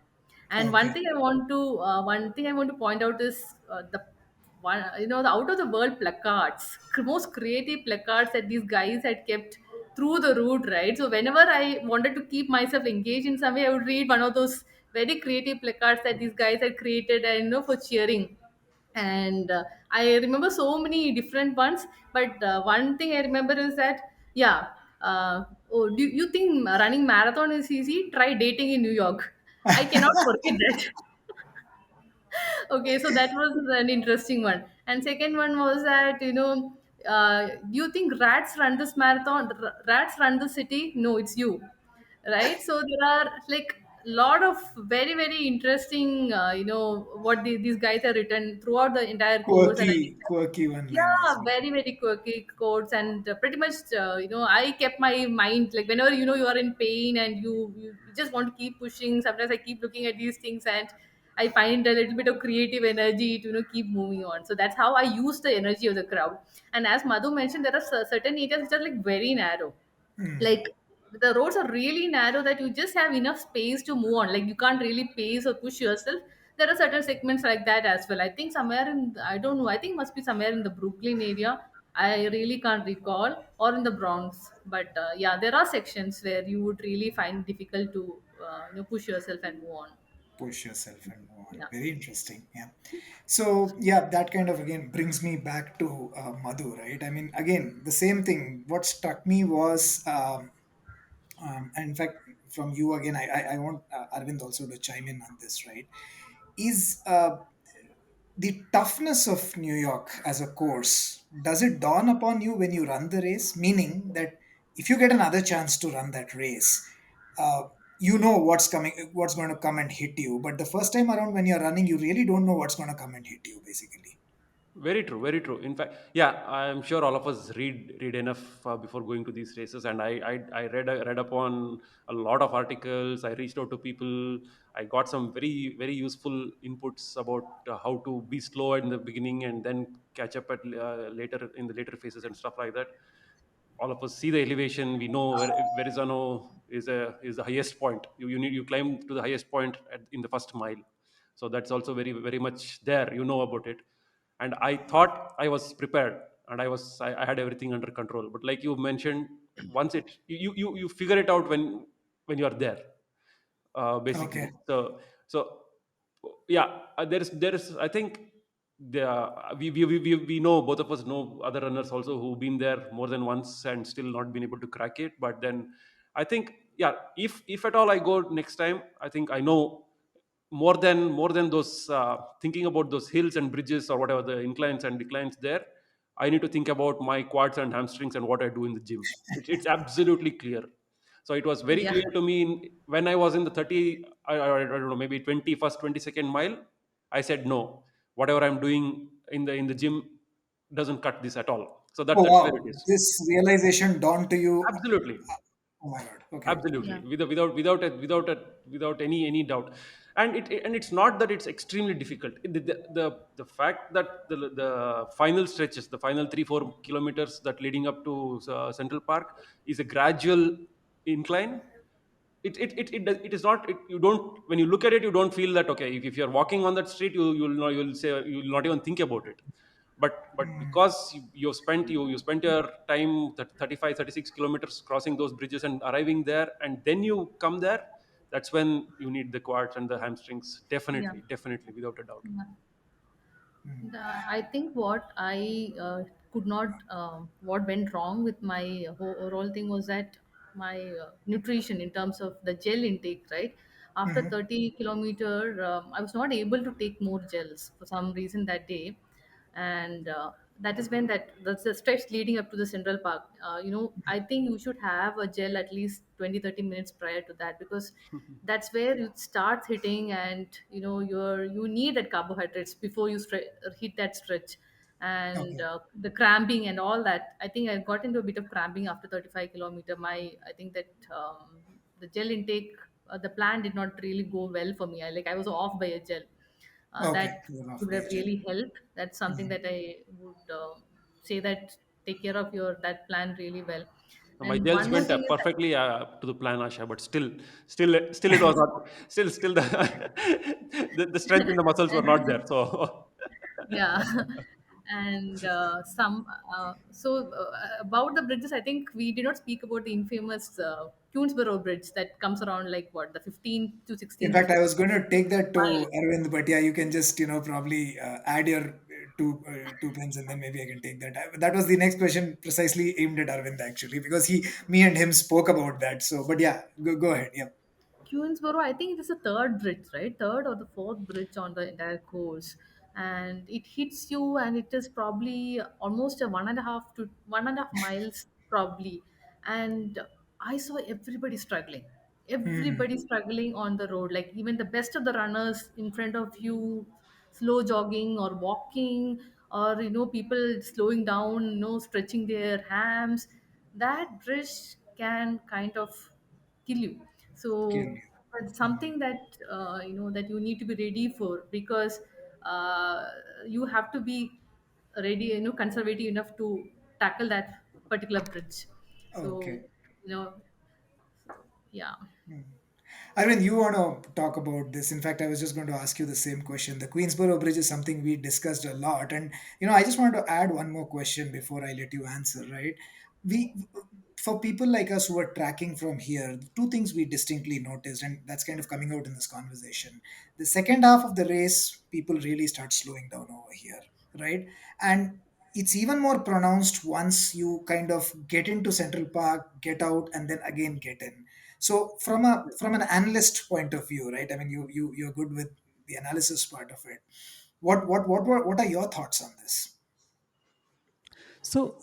And Okay. one thing I want to point out is the one, the out of the world placards, most creative placards that these guys had kept through the route, right? So whenever I wanted to keep myself engaged in some way, I would read one of those very creative placards that these guys had created, and for cheering. And I remember so many different ones, but one thing I remember is that, yeah, oh, do you think running marathon is easy? Try dating in New York. I cannot forget that. Okay, so that was an interesting one. And second one was that, do you think rats run this marathon? Rats run the city? No, it's you, right? So there are like lot of very very interesting, what these guys have written throughout the entire course. And Quirky one-liners. yeah, very very quirky quotes, and pretty much, I kept my mind, like whenever you are in pain and you just want to keep pushing. Sometimes I keep looking at these things, and I find a little bit of creative energy to keep moving on. So that's how I use the energy of the crowd. And as Madhu mentioned, there are certain areas which are like very narrow, Hmm. like the roads are really narrow that you just have enough space to move on, like you can't really pace or push yourself. There are certain segments like that as well. I think somewhere in, I don't know, I think must be somewhere in the Brooklyn area. I really can't recall, or in the Bronx. But yeah, there are sections where you would really find difficult to push yourself and move on. Push yourself and move on. Yeah. Very interesting. Yeah. So yeah, that kind of again brings me back to Madhu, right? I mean, again, the same thing. What struck me was, and in fact, from you again, I want Arvind also to chime in on this, right? Is the toughness of New York as a course, does it dawn upon you when you run the race? Meaning that if you get another chance to run that race, uh, you know what's coming, what's going to come and hit you. But the first time around when you're running, you really don't know what's going to come and hit you, basically. Very true, very true. In fact, yeah, I'm sure all of us read enough before going to these races, and I read upon a lot of articles. I reached out to people. I got some very useful inputs about how to be slow in the beginning and then catch up at later in the later phases and stuff like that. All of us see the elevation. We know where Verrazano is the highest point. You climb to the highest point in the first mile, so that's also very much there. You know about it, and I thought I was prepared, and I had everything under control. But like you mentioned, once you figure it out when you are there, Okay. basically. Yeah, there is I think we know, both of us know other runners also who've been there more than once and still not been able to crack it. But then I think, yeah, if at all I go next time, I think I know more than those, thinking about those hills and bridges or whatever the inclines and declines there. I need to think about my quads and hamstrings and what I do in the gym. It's absolutely clear. So it was very Yeah. clear to me when I was in the 30, I don't know, maybe 21st, 22nd mile. I said no. Whatever I'm doing in the gym doesn't cut this at all. So Oh that's where it wow, is. this realization dawned to you. Absolutely. Oh my God. Okay. Absolutely, Yeah. without any doubt. And it's not that it's extremely difficult. The fact that the final stretches, the final 3-4 kilometers that leading up to Central Park, is a gradual incline. It is not, you don't, when you look at it, you don't feel that, okay, if you're walking on that street, you'll say, you'll not even think about it. But because you spent your time, that 35-36 kilometers crossing those bridges and arriving there, and then you come there, that's when you need the quads and the hamstrings, Yeah. definitely, without a doubt. Yeah. I think what I could not, what went wrong with my whole overall thing was that my nutrition in terms of the gel intake, right? after Hmm. 30 kilometer, I was not able to take more gels for some reason that day. And that is when that's the stretch leading up to the Central Park. I think you should have a gel at least 20-30 minutes prior to that, because that's where it starts hitting, and you need that carbohydrates before you hit that stretch. And Okay. the cramping and all that, I think I got into a bit of cramping after 35 kilometer. I think that the gel intake, the plan did not really go well for me. I was off by a gel. Okay. That You're off would by have a gel. really helped. That's something Mhm. that I would say, that take care of your that plan really well. My And gels one more went thing is that perfectly to the plan, Asha, but still it was not. Still the the strength in the muscles were not there. So yeah. And about the bridges, I think we did not speak about the infamous Queensboro Bridge that comes around like what, the 15th to In 16th fact, I was going to take that to mile. Aravind, but yeah, you can just probably add your two pence, and then maybe I can take that. That was the next question, precisely aimed at Aravind actually, because me and him spoke about that. So, but yeah, go ahead. Yeah. Queensboro, I think it is the third bridge, right? Third or the fourth bridge on the entire course. And it hits you, and it is probably almost a 1.5 miles, probably. And I saw everybody struggling. Hmm. Everybody struggling on the road. Like even the best of the runners in front of you, slow jogging or walking, or people slowing down, stretching their hams. That bridge can kind of kill you. So Clearly. it's something that that you need to be ready for, because you have to be ready, conservative enough to tackle that particular bridge. So Okay. you know yeah. Arvind, you want to talk about this. In fact, I was just going to ask you the same question. The Queensboro Bridge is something we discussed a lot. And, I just wanted to add one more question before I let you answer, right? We, for people like us who are tracking from here, two things we distinctly noticed, and that's kind of coming out in this conversation. The second half of the race, people really start slowing down over here, right? And it's even more pronounced once you kind of get into Central Park, get out, and then again get in. So from an analyst point of view, right? I mean, you're good with the analysis part of it. What are your thoughts on this? So,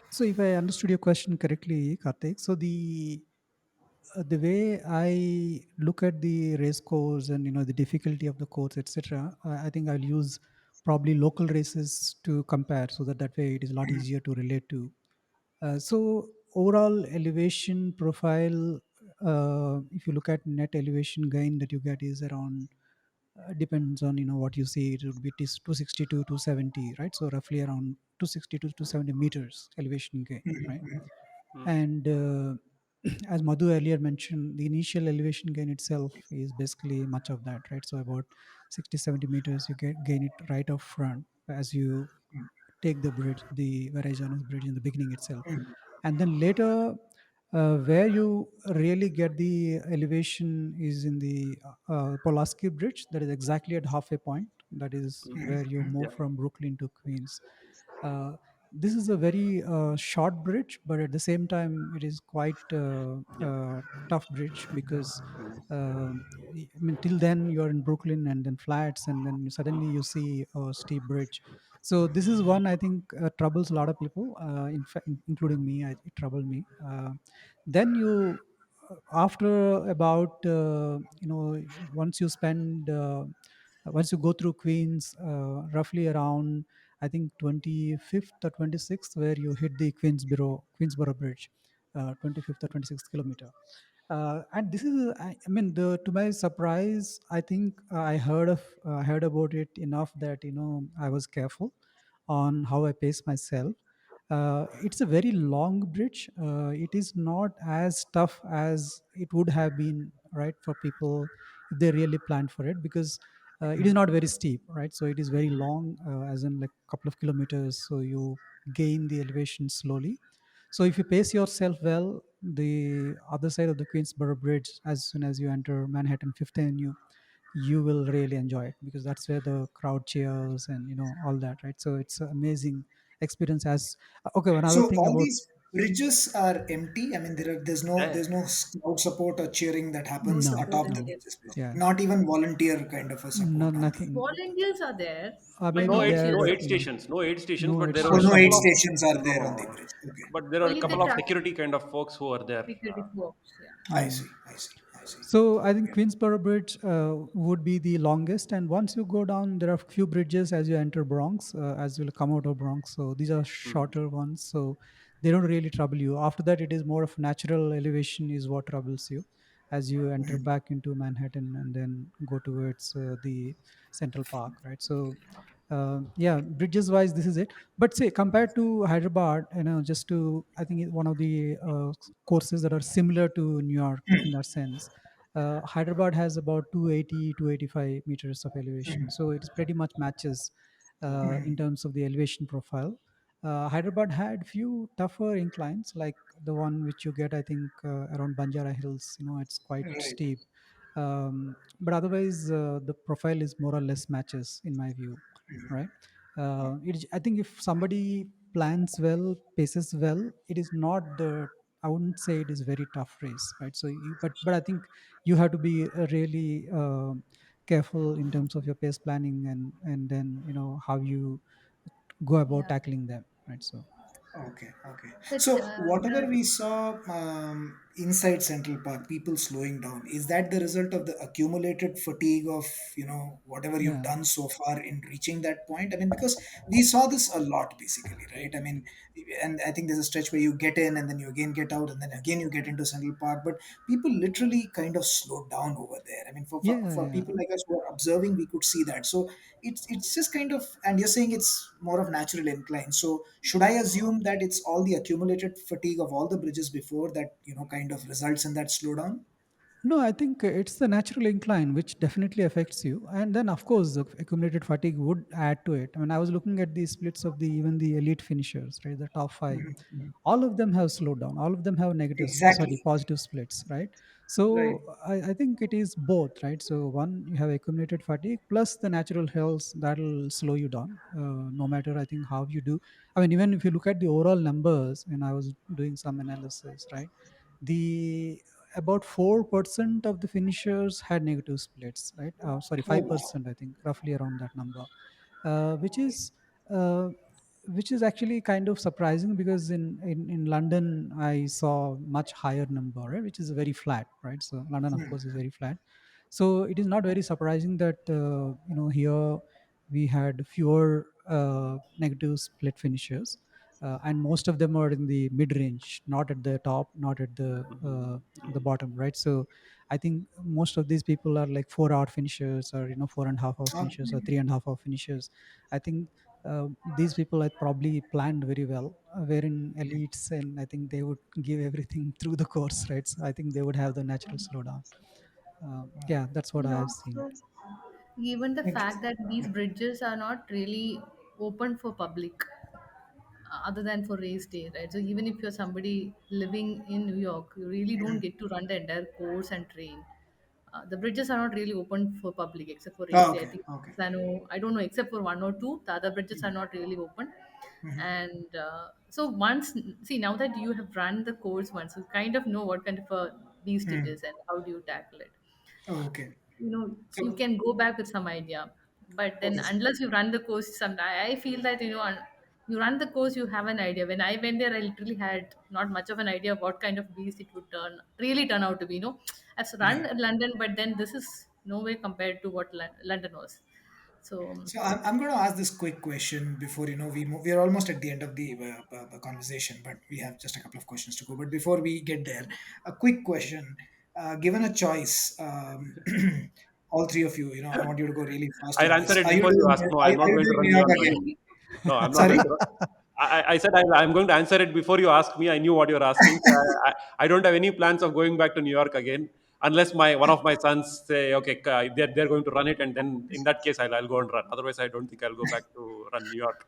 so if I understood your question correctly, Kartik, so the way I look at the race course and the difficulty of the course, etc., I think I'll use probably local races to compare, so that way it is a lot easier to relate to. So overall elevation profile, if you look at net elevation gain that you get is around, depends on what you see. It would be 260 to 270, right? So roughly around 260 to 270 meters elevation gain, right? And as Madhu earlier mentioned, the initial elevation gain itself is basically much of that, right? So about 60 70 meters you gain it right up front as you take the bridge, the Varajanos bridge in the beginning itself. And then later, where you really get the elevation is in the Pulaski Bridge. That is exactly at halfway point. That is where you yeah. move from Brooklyn to Queens. Uh, this is a very short bridge, but at the same time, it is quite Yeah. tough bridge because I mean, till then you're in Brooklyn and then flats, and then suddenly you see a steep bridge. So this is one I think troubles a lot of people, in fact, including me. It troubled me. Then you, after about once you spend once you go through Queens, roughly around I think 25th or 26th, where you hit the Queensboro Bridge, 25th or 26th kilometer. And this is, I mean, to my surprise, I think I heard about it enough that I was careful on how I pace myself. It's a very long bridge. It is not as tough as it would have been, right, for people if they really planned for it, because it is not very steep, right? So it is very long, as in like a couple of kilometers. So you gain the elevation slowly. So if you pace yourself well, the other side of the Queensboro Bridge, as soon as you enter Manhattan Fifth Avenue, you will really enjoy it because that's where the crowd cheers and all that, right? So it's an amazing experience. As okay, another So thing all about these. bridges are empty. I mean, Eh, there's no crowd support or cheering that No happens No, support atop and the no. bridges, cheering. basically. Yeah. Not even volunteer kind of a No, support on the. nothing. Volunteers are there, but Maybe no there, no but cheers. aid stations, no aid stations, no but aid there are Oh, a no station. aid couple of stations are there on the no, bridge. Okay. but there are a Only the couple of truck security kind of folks who are there. security folks. Yeah. I Yeah. see. I see. I see. So I think Okay. Queensboro Bridge would be the longest, and once you go down, there are few bridges as you enter Bronx, as you'll come out of Bronx. So these are Hmm. shorter ones, so they don't really trouble you. After that, it is more of natural elevation is what troubles you as you enter Mhm. back into Manhattan and then go towards the Central Park, right? So yeah, bridges wise, this is it. But say compared to Hyderabad, just to I think one of the courses that are similar to New York in that sense. Hyderabad has about 280, 285 meters of elevation, so it pretty much matches in terms of the elevation profile. Hyderabad had few tougher inclines, like the one which you get, I think, around Banjara Hills. It's quite Right. steep, but otherwise, the profile is more or less matches in my view, right? I think if somebody plans well, paces well, it is not the. I wouldn't say it is very tough race, right? So, but I think you have to be really careful in terms of your pace planning and then how you go about Yeah. tackling them, right? So Okay, okay. But So whatever the we saw inside Central Park, people slowing down, is that the result of the accumulated fatigue of, whatever you've yeah, done so far in reaching that point? I mean, because we saw this a lot basically, right? I mean, and I think there's a stretch where you get in and then you again get out and then again you get into Central Park, but people literally kind of slowed down over there. I mean, yeah, for yeah. people like us who are observing, we could see that. So it's just kind of, and you're saying it's more of natural incline. So should I assume that it's all the accumulated fatigue of all the bridges before that, kind of results in that slowdown? No, I think it's the natural incline which definitely affects you, and then of course the accumulated fatigue would add to it. I mean, I was looking at the splits of the even the elite finishers, right? The top five, Mhm, mhm. all of them have slowed down. All of them have negative, sorry, Exactly. positive splits, right? Right. So I think it is both, right? So one, you have accumulated fatigue plus the natural health that'll slow you down, no matter I think how you do. I mean, even if you look at the overall numbers, and I was doing some analysis, right? The about 4% of the finishers had negative splits, right? Sorry, Oh, wow. 5%, I think, roughly around that number, uh, which is uh, which is actually kind of surprising because in London I saw much higher number, right? Which is very flat, right? So London, of course, is very flat. So it is not very surprising that here we had fewer negative split finishers, and most of them are in the mid range, not at the top, not at the bottom, right? So I think most of these people are like 4 hour finishers, or 4.5 hour finishers, or Okay. 3.5 hour finishers. I think these people had probably planned very well, wherein elites, and I think they would give everything through the course, right? So I think they would have the natural slowdown. Yeah, that's what and I have seen. also given the fact Interesting. that these Yeah. bridges are not really open for public other than for race day, right? So even if you're somebody living in New York, you really don't get to run the entire course and train. The bridges are not really open for public except for race Oh, day. I okay. think Okay. I don't know, except for one or two, the other bridges are not really open. Mhm. And so once, see, now that you have run the course once, you kind of know what kind of a beast it Hmm. is and how do you tackle it. Oh, okay. You So, can go back with some idea, but then okay. unless you run the course, some I feel that you run the course, you have an idea. When I went there, I literally had not much of an idea of what kind of beast it would turn out to be. I've run Yeah. London, but then this is no way compared to what London was. So So I'm going to ask this quick question before we are almost at the end of the conversation, but we have just a couple of questions to go. But before we get there, a quick question: given a choice, all three of you, I want you to go really fast I'll on answer this. it before you ask. No, I'm Are not you going to doing run New New York York again. again? No, I'm not Sorry. going to. I said I'm going to answer it before you ask me. I knew what you're asking. So I don't have any plans of going back to New York again, unless my one of my sons say, okay, they're going to run it, and then in that case I'll go and run. Otherwise, I don't think I'll go back to run New York.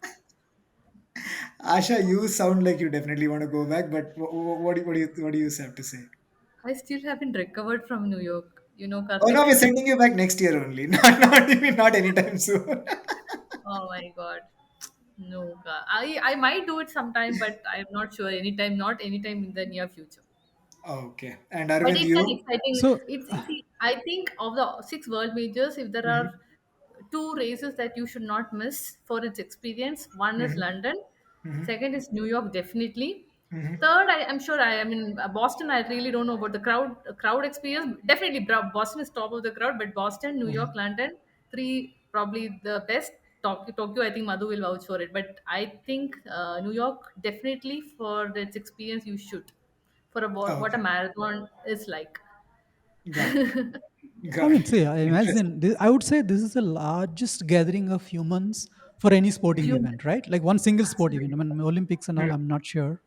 Asha, you sound like you definitely want to go back, but what do you have to say? I still haven't recovered from New York, Oh no, Karthik. we're sending you back next year only, not anytime soon. Oh my god. No, I might do it sometime, but I'm not sure. Anytime, not anytime in the near future. Okay. And But Aravind, it's an you? exciting. So See, I think of the six world majors, if there are Hmm. two races that you should not miss for its experience, one is Hmm. London, Hmm. second is New York, definitely. Hmm. Third, I'm sure I am in Boston. I really don't know about the crowd experience. Definitely, Boston is top of the crowd, but Boston, New York, Hmm. London, three probably the best. Tokyo, I think Madhu will vouch for it. But I think New York definitely for its experience you should for what a Okay. marathon is like. Got it. I Got mean, it. see, I Interesting. imagine I would say this is the largest gathering of humans for any sporting Human, event, right? Like one single sport event. I absolutely. mean, Olympics and all. Hmm. I'm not sure.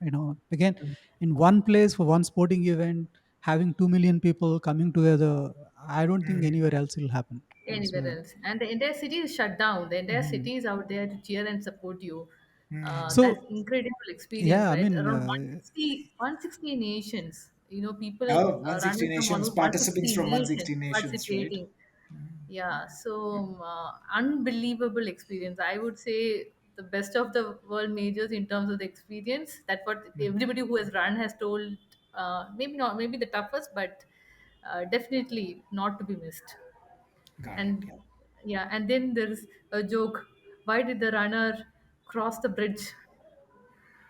Again, in one place for one sporting event, having 2 million people coming together, I don't think Hmm. anywhere else will happen. Anywhere So, else. And the entire city is shut down. The entire Hmm. city is out there to cheer and support you. Hmm. That's so incredible experience, yeah, I right? mean, Around 160 nations. People Oh, 160 running from nations, almost participants 160 from nations 160 nations, right? participating. Yeah, so unbelievable experience. I would say the best of the world majors in terms of the experience. That's what Hmm. everybody who has run has told. Maybe not, maybe the toughest, but definitely not to be missed. Got it. And yeah, and then there's a joke. Why did the runner cross the bridge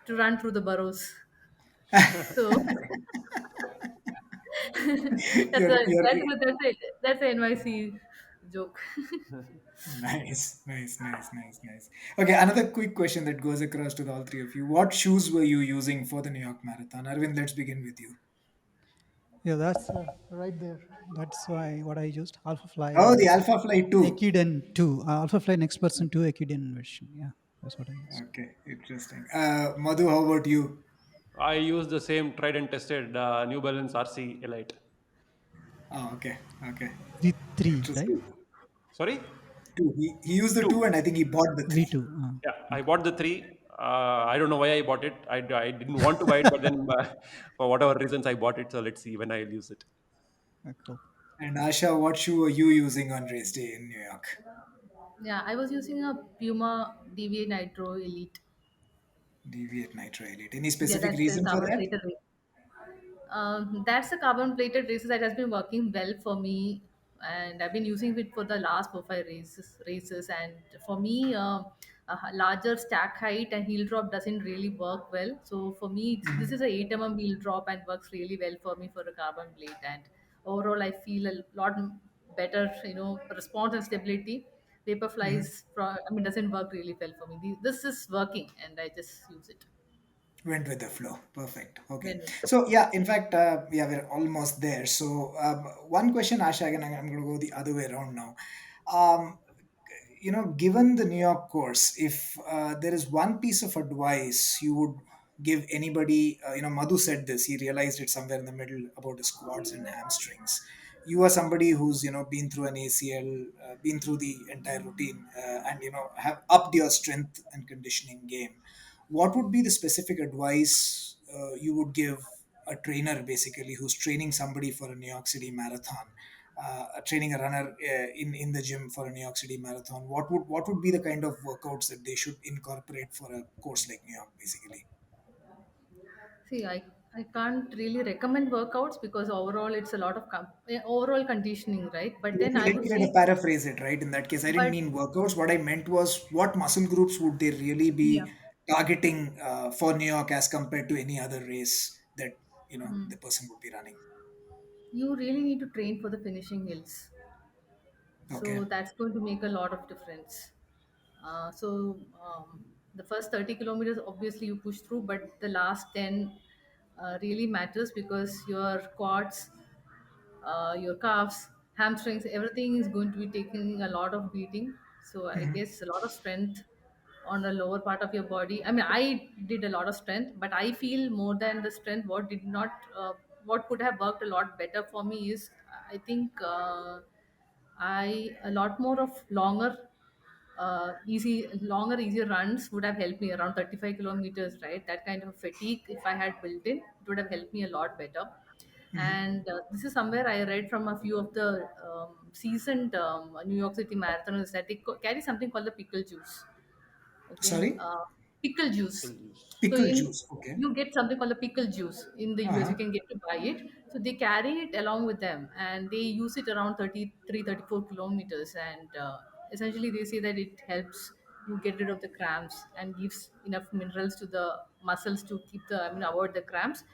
to run through the burrows? So that's a You're that's a NYC joke. nice, nice, nice, nice, nice. Okay, another quick question that goes across to the all three of you. What shoes were you using for the New York Marathon? Arvind, let's begin with you. yeah, that's right there. That's why what I used Alpha Oh, the Fly Alpha Fly 2. Ekiden 2, Alpha Fly Next Person 2 Ekiden version. Yeah, that's what I used. Okay, interesting. Madhu, how about you? I use the same tried and tested New Balance RC Elite. Oh, okay, okay. V3, right? Interesting. Sorry? Two. He used the two, Two. and I think he bought the three. V2. Yeah, I Okay. bought the three. I don't know why I bought it. I didn't want to buy it, but then for whatever reasons I bought it. So let's see when I'll use it. Cool. And Asha, what shoe were you using on race day in New York? Yeah, I was using a Puma DVA Nitro Elite. Deviate Nitro Elite. Any Yeah, specific that's the reason for carbon that? plated. That's a carbon plated races that has been working well for me, and I've been using it for the last 4 5 races. And for me, a larger stack height and heel drop doesn't really work well. So for me, this is a 8 heel drop and works really well for me for a carbon plate. And overall, I feel a lot better. Response and stability. Mhm. Vaporflies, doesn't work really well for me. This is working, and I just use it Went with the flow. Perfect. Okay. when with the So flow. yeah, in fact, yeah, we're almost there. So one question, Asha, again, I'm going to go the other way around now. Um, Given the New York course, if there is one piece of advice you would give anybody, Madhu said this, he realized it somewhere in the middle about his quads and hamstrings. You are somebody who's, been through an ACL, been through the entire routine, and, have upped your strength and conditioning game. What would be the specific advice you would give a trainer basically who's training somebody for a New York City marathon? Training a runner in the gym for a New York City marathon, what would be the kind of workouts that they should incorporate for a course like New York, basically? See, I can't really recommend workouts because overall it's a lot of overall conditioning, right? But Let then me I let would me kind say, of paraphrase it, right? In that case, I didn't but mean workouts. What I meant was what muscle groups would they really yeah, be targeting for New York as compared to any other race that mm, the person would be running. you really need to train for the finishing hills. Okay. So that's going to make a lot of difference. The first 30 kilometers, obviously, you push through, but the last 10 really matters because your quads, your calves, hamstrings, everything is going to be taking a lot of beating. So I Hmm. guess a lot of strength on the lower part of your body. I mean, I did a lot of strength, but I feel more than the strength. What could have worked a lot better for me is, I think, I a lot more of longer, easier runs would have helped me around 35 kilometers, right? That kind of fatigue, if I had built in, it would have helped me a lot better. And this is somewhere I read from a few of the seasoned New York City marathoners that they carry something called the pickle juice. Okay, Sorry? pickle juice. Pickle juice. So Pickle in juice. Okay. you get something called a pickle juice in the US. You Uh-huh. can get to buy it. So they carry it along with them, and they use it around 33, 34 kilometers. And essentially, they say that it helps you get rid of the cramps and gives enough minerals to the muscles to keep the avoid the cramps.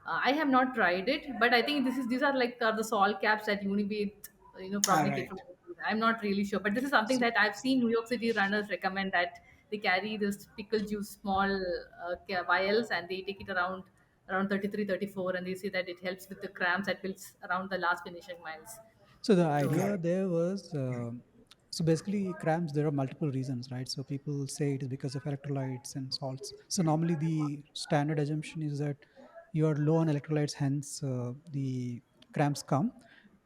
I have not tried it, but I think these are like the salt caps that Univate All probably get right. from. I'm not really sure, but this is something So, that I've seen New York City runners recommend, that they carry this pickle juice small vials, and they take it around 33, 34, and they say that it helps with the cramps that builds around the last finishing miles. So the So got idea it. there was, so basically cramps, there are multiple reasons, right? So people say it is because of electrolytes and salts. So normally the standard assumption is that you are low on electrolytes, hence the cramps come.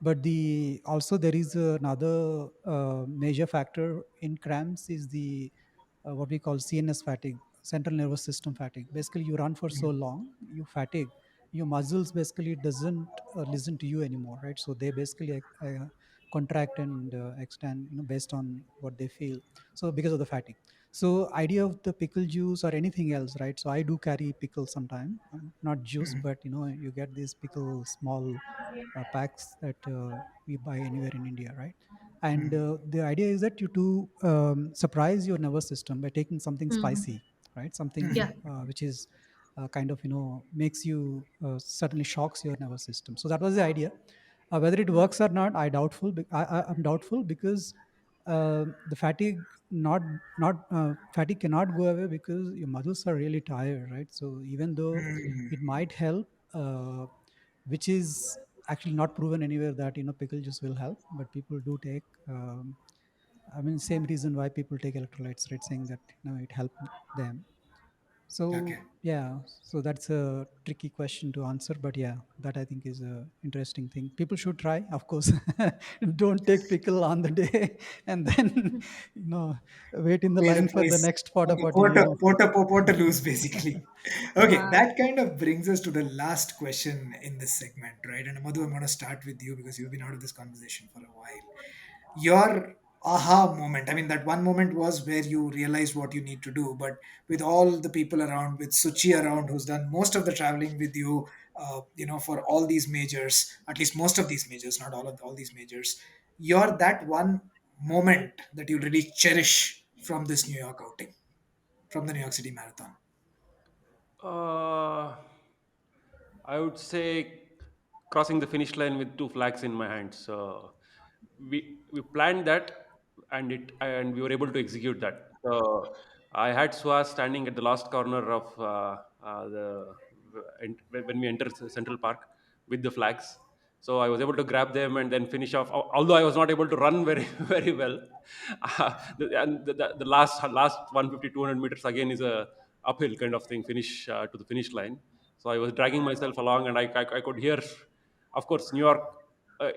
But the also there is another major factor in cramps is the what we call CNS fatigue, central nervous system fatigue. Basically, you run for so long, you fatigue, your muscles basically doesn't listen to you anymore, right? So they basically contract and extend, based on what they feel. So because of the fatigue. So idea of the pickle juice or anything else, right? So I do carry pickle sometime, not juice, but you get these pickle small packs that we buy anywhere in India, right? And the idea is that you to surprise your nervous system by taking something mhm. spicy, right? Something Yeah. which is kind of makes you certainly shocks your nervous system. So that was the idea. Whether it works or not, I'm doubtful because the fatigue fatigue cannot go away because your muscles are really tired, right? So even though it might help, which is actually not proven anywhere that pickle juice will help, but people do take. I mean, same reason why people take electrolytes, right? Saying that it helped them. So Okay. yeah, so that's a tricky question to answer, but yeah, that I think is a interesting thing. People should try, of course. Don't take pickle on the day and then wait in the Pay the line for the price. next porta Okay. potty. Porter lose, basically. Okay. Uh, That kind of brings us to the last question in this segment, right? And Madhu, I'm going to start with you because you've been out of this conversation for a while. Your aha moment, I mean, that one moment was where you realized what you need to do, but with all the people around, with Suchi around, who's done most of the traveling with you, for all these majors, at least most of these majors, not all these majors, you're that one moment that you really cherish from this New York outing, from the New York City Marathon. Uh, I would say crossing the finish line with two flags in my hands. So we planned that, and we were able to execute that. So I had Suhas standing at the last corner of when we enter Central Park with the flags. So I was able to grab them and then finish off. Although I was not able to run very very well, the last 150 200 meters again is a uphill kind of thing. Finish to the finish line. So I was dragging myself along, and I could hear, of course, New York. Uh,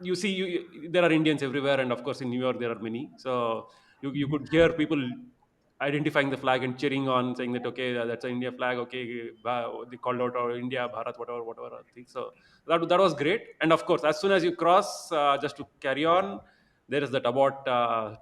you see, there are Indians everywhere, and of course, in New York there are many. So you could hear people identifying the flag and cheering on, saying that okay, that's an India flag. Okay, they called out our India, Bharat, whatever thing. So that was great. And of course, as soon as you cross, just to carry on, there is that abort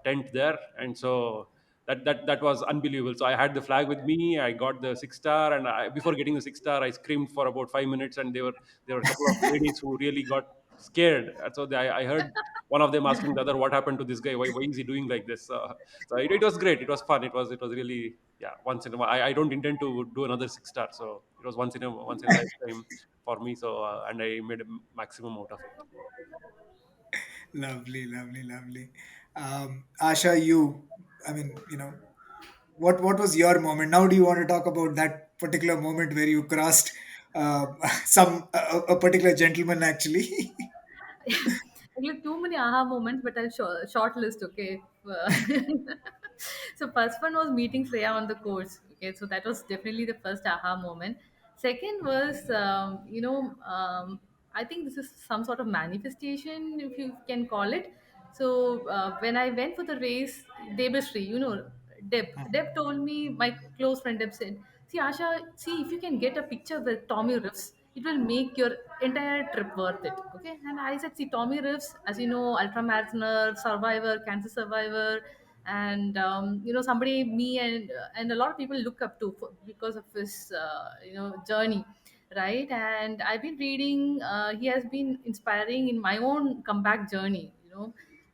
tent there, and so that was unbelievable. So I had the flag with me. I got the 6 star, and before getting the 6 star, I screamed for about 5 minutes, and there were a couple of ladies who really got scared. And so I heard one of them asking the other, "What happened to this guy? Why is he doing like this?" So it was great. It was fun. It was really, yeah. Once in a while, I don't intend to do another 6 star. So it was once in a lifetime for me. So and I made a maximum out of it. Lovely, lovely, lovely. Asha, you, I mean, what was your moment? Now, do you want to talk about that particular moment where you crossed a particular gentleman actually? Like too many aha moments, but I'll short list. Okay. So first one was meeting Freya on the course. Okay, so that was definitely the first aha moment. Second was, I think this is some sort of manifestation, if you can call it. So when I went for the race, Debashree, Deb told me, my close friend Deb said, "See, Asha, see if you can get a picture with Tommy Riffs, it will make your entire trip worth it." Okay, and I said, "See, Tommy Riffs, as you know, ultra marathoner, survivor, cancer survivor, and somebody me and a lot of people look up to because of his journey, right? And I've been reading, he has been inspiring in my own comeback journey.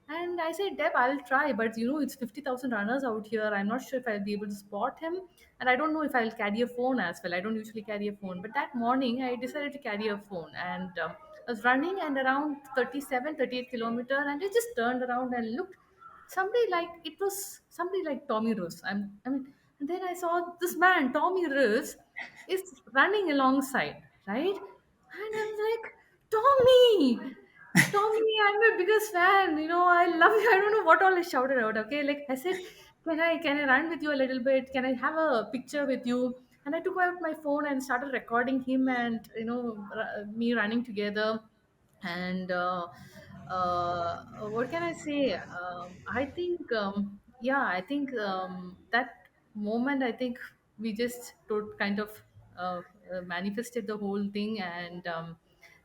And I said, Deb, I'll try, but it's 50,000 runners out here. I'm not sure if I'll be able to spot him. And I don't know if I'll carry a phone as well. I don't usually carry a phone. But that morning, I decided to carry a phone. And I was running and around 37, 38 kilometer. And I just turned around and looked. It was somebody like Tommy Roos. And then I saw this man, Tommy Roos, is running alongside, right? And I'm like, Tommy, Tommy, I'm your biggest fan. I love you. I don't know what all I shouted out. Okay, like I said, can I run with you a little bit? Can I have a picture with you? And I took out my phone and started recording him and me running together. And what can I say? I think yeah, I think that moment. I think we just kind of manifested the whole thing, and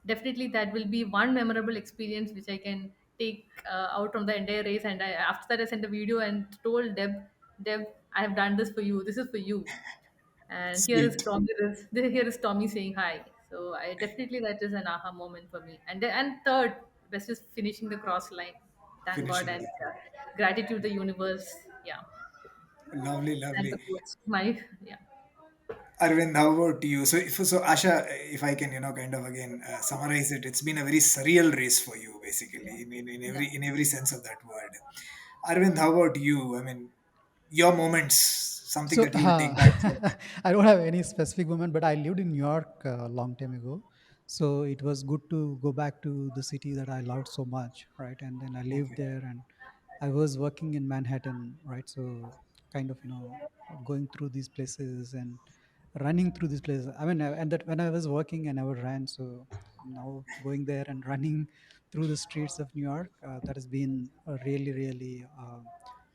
definitely that will be one memorable experience which I can take out from the entire race. And after that, I sent a video and told Deb, I have done this for you. This is for you. And Sweet. here is Tommy saying hi. So I definitely, that is an aha moment for me. And third, best is finishing the cross line. Thank God, Finishing and the gratitude the universe. Yeah, lovely, and the lovely. coach. My yeah. Arvind, how about you? So Asha, if I can, kind of again summarize it, it's been a very surreal race for you, Yeah, basically, in yeah. every sense of that word. Arvind, how about you? I mean, your moments, something So that you will take back from. I don't have any specific moment, but I lived in New York a long time ago. So it was good to go back to the city that I loved so much, right? And then I lived Okay. there, and I was working in Manhattan, right? So kind of, going through these places and running through these places. I mean, and that when I was working, I never ran. So now going there and running through the streets of New York, that has been really, really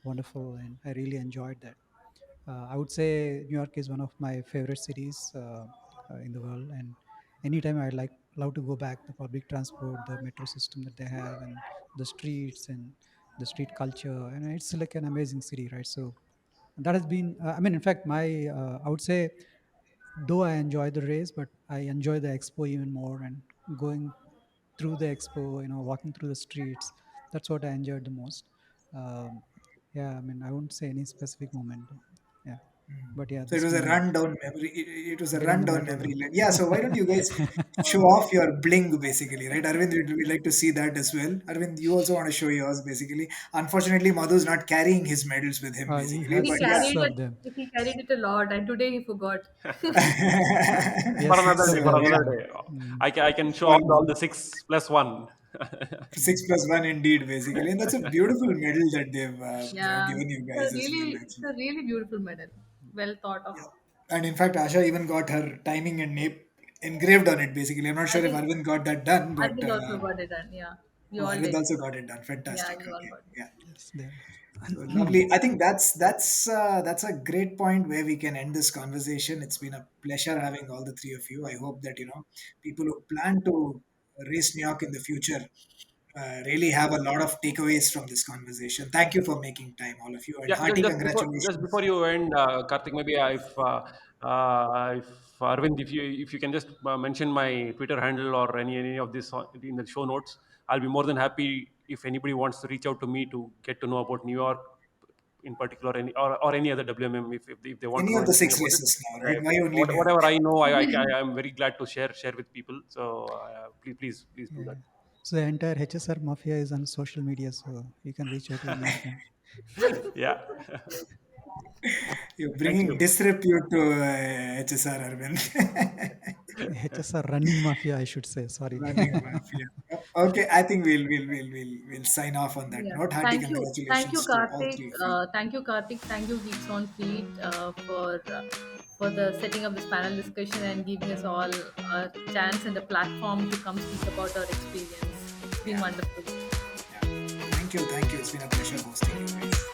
wonderful, and I really enjoyed that. I would say New York is one of my favorite cities in the world, and anytime I love to go back. The public transport, the metro system that they have, and the streets and the street culture, and it's like an amazing city, right? So that has been. I mean, in fact, my I would say, though I enjoy the race, but I enjoy the expo even more, and going through the expo, walking through the streets. That's what I enjoyed the most. Um, yeah, I mean, I won't say any specific moment. Yeah, but yeah, So it this was a moment, rundown memory. It was a getting the rundown metro memory down. lane. Yeah. So why don't you guys show off your bling, basically, right? Arvind, we'd like to see that as well. Arvind, you also want to show yours, basically. Unfortunately, Madhu's not carrying his medals with him, He basically. had He But yeah. six carried of it. them. He carried it a lot, and today he forgot. Yeah, For six another So day, of for them. yeah, another So day. mm, I can show for off all the six plus one. 6+1 indeed, basically, and that's a beautiful medal that they've Yeah, given you guys as well, it's a actually. really beautiful medal. Well thought of. Yeah. And in fact, Asha even got her timing and name engraved on it, basically. I'm not sure if Arvind, Arvind got that done, but Arvind also got it done. Yeah, we oh, all Arvind did. also got it done. Yeah, Fantastic. we all Okay. got it. Yeah. yes, there. So lovely. I think that's a great point where we can end this conversation. It's been a pleasure having all the three of you. I hope that people who plan to race New York in the future really have a lot of takeaways from this conversation. Thank you for making time, all of you, and Yeah, hearty just before congratulations. you end, Karthik, maybe if Arvind, if you can just mention my Twitter handle or any of this in the show notes, I'll be more than happy if anybody wants to reach out to me to get to know about New York in particular, or any other WMM, if they want to Any know of the anything six about it. races now, right? If, Why if only New York? whatever I know, I'm very glad to share with people. So please do Yeah. that. So the entire HSR mafia is on social media, so you can reach out to any of them. Yeah. You're Thank bringing you. disrepute to HSR, Arvind. HSR running mafia, I should say. Sorry. Running mafia. Okay, I think we'll sign off on that Yeah. note. Hearty Thank you, congratulations to all Kartik. three of you. Thank you, Kartik. Thank you, Geeks on Feet, for the setting up this panel discussion and giving us all a chance and a platform to come speak about our experience. It's been Yeah, wonderful. yeah. Thank you, thank you. It's been a pleasure hosting you guys.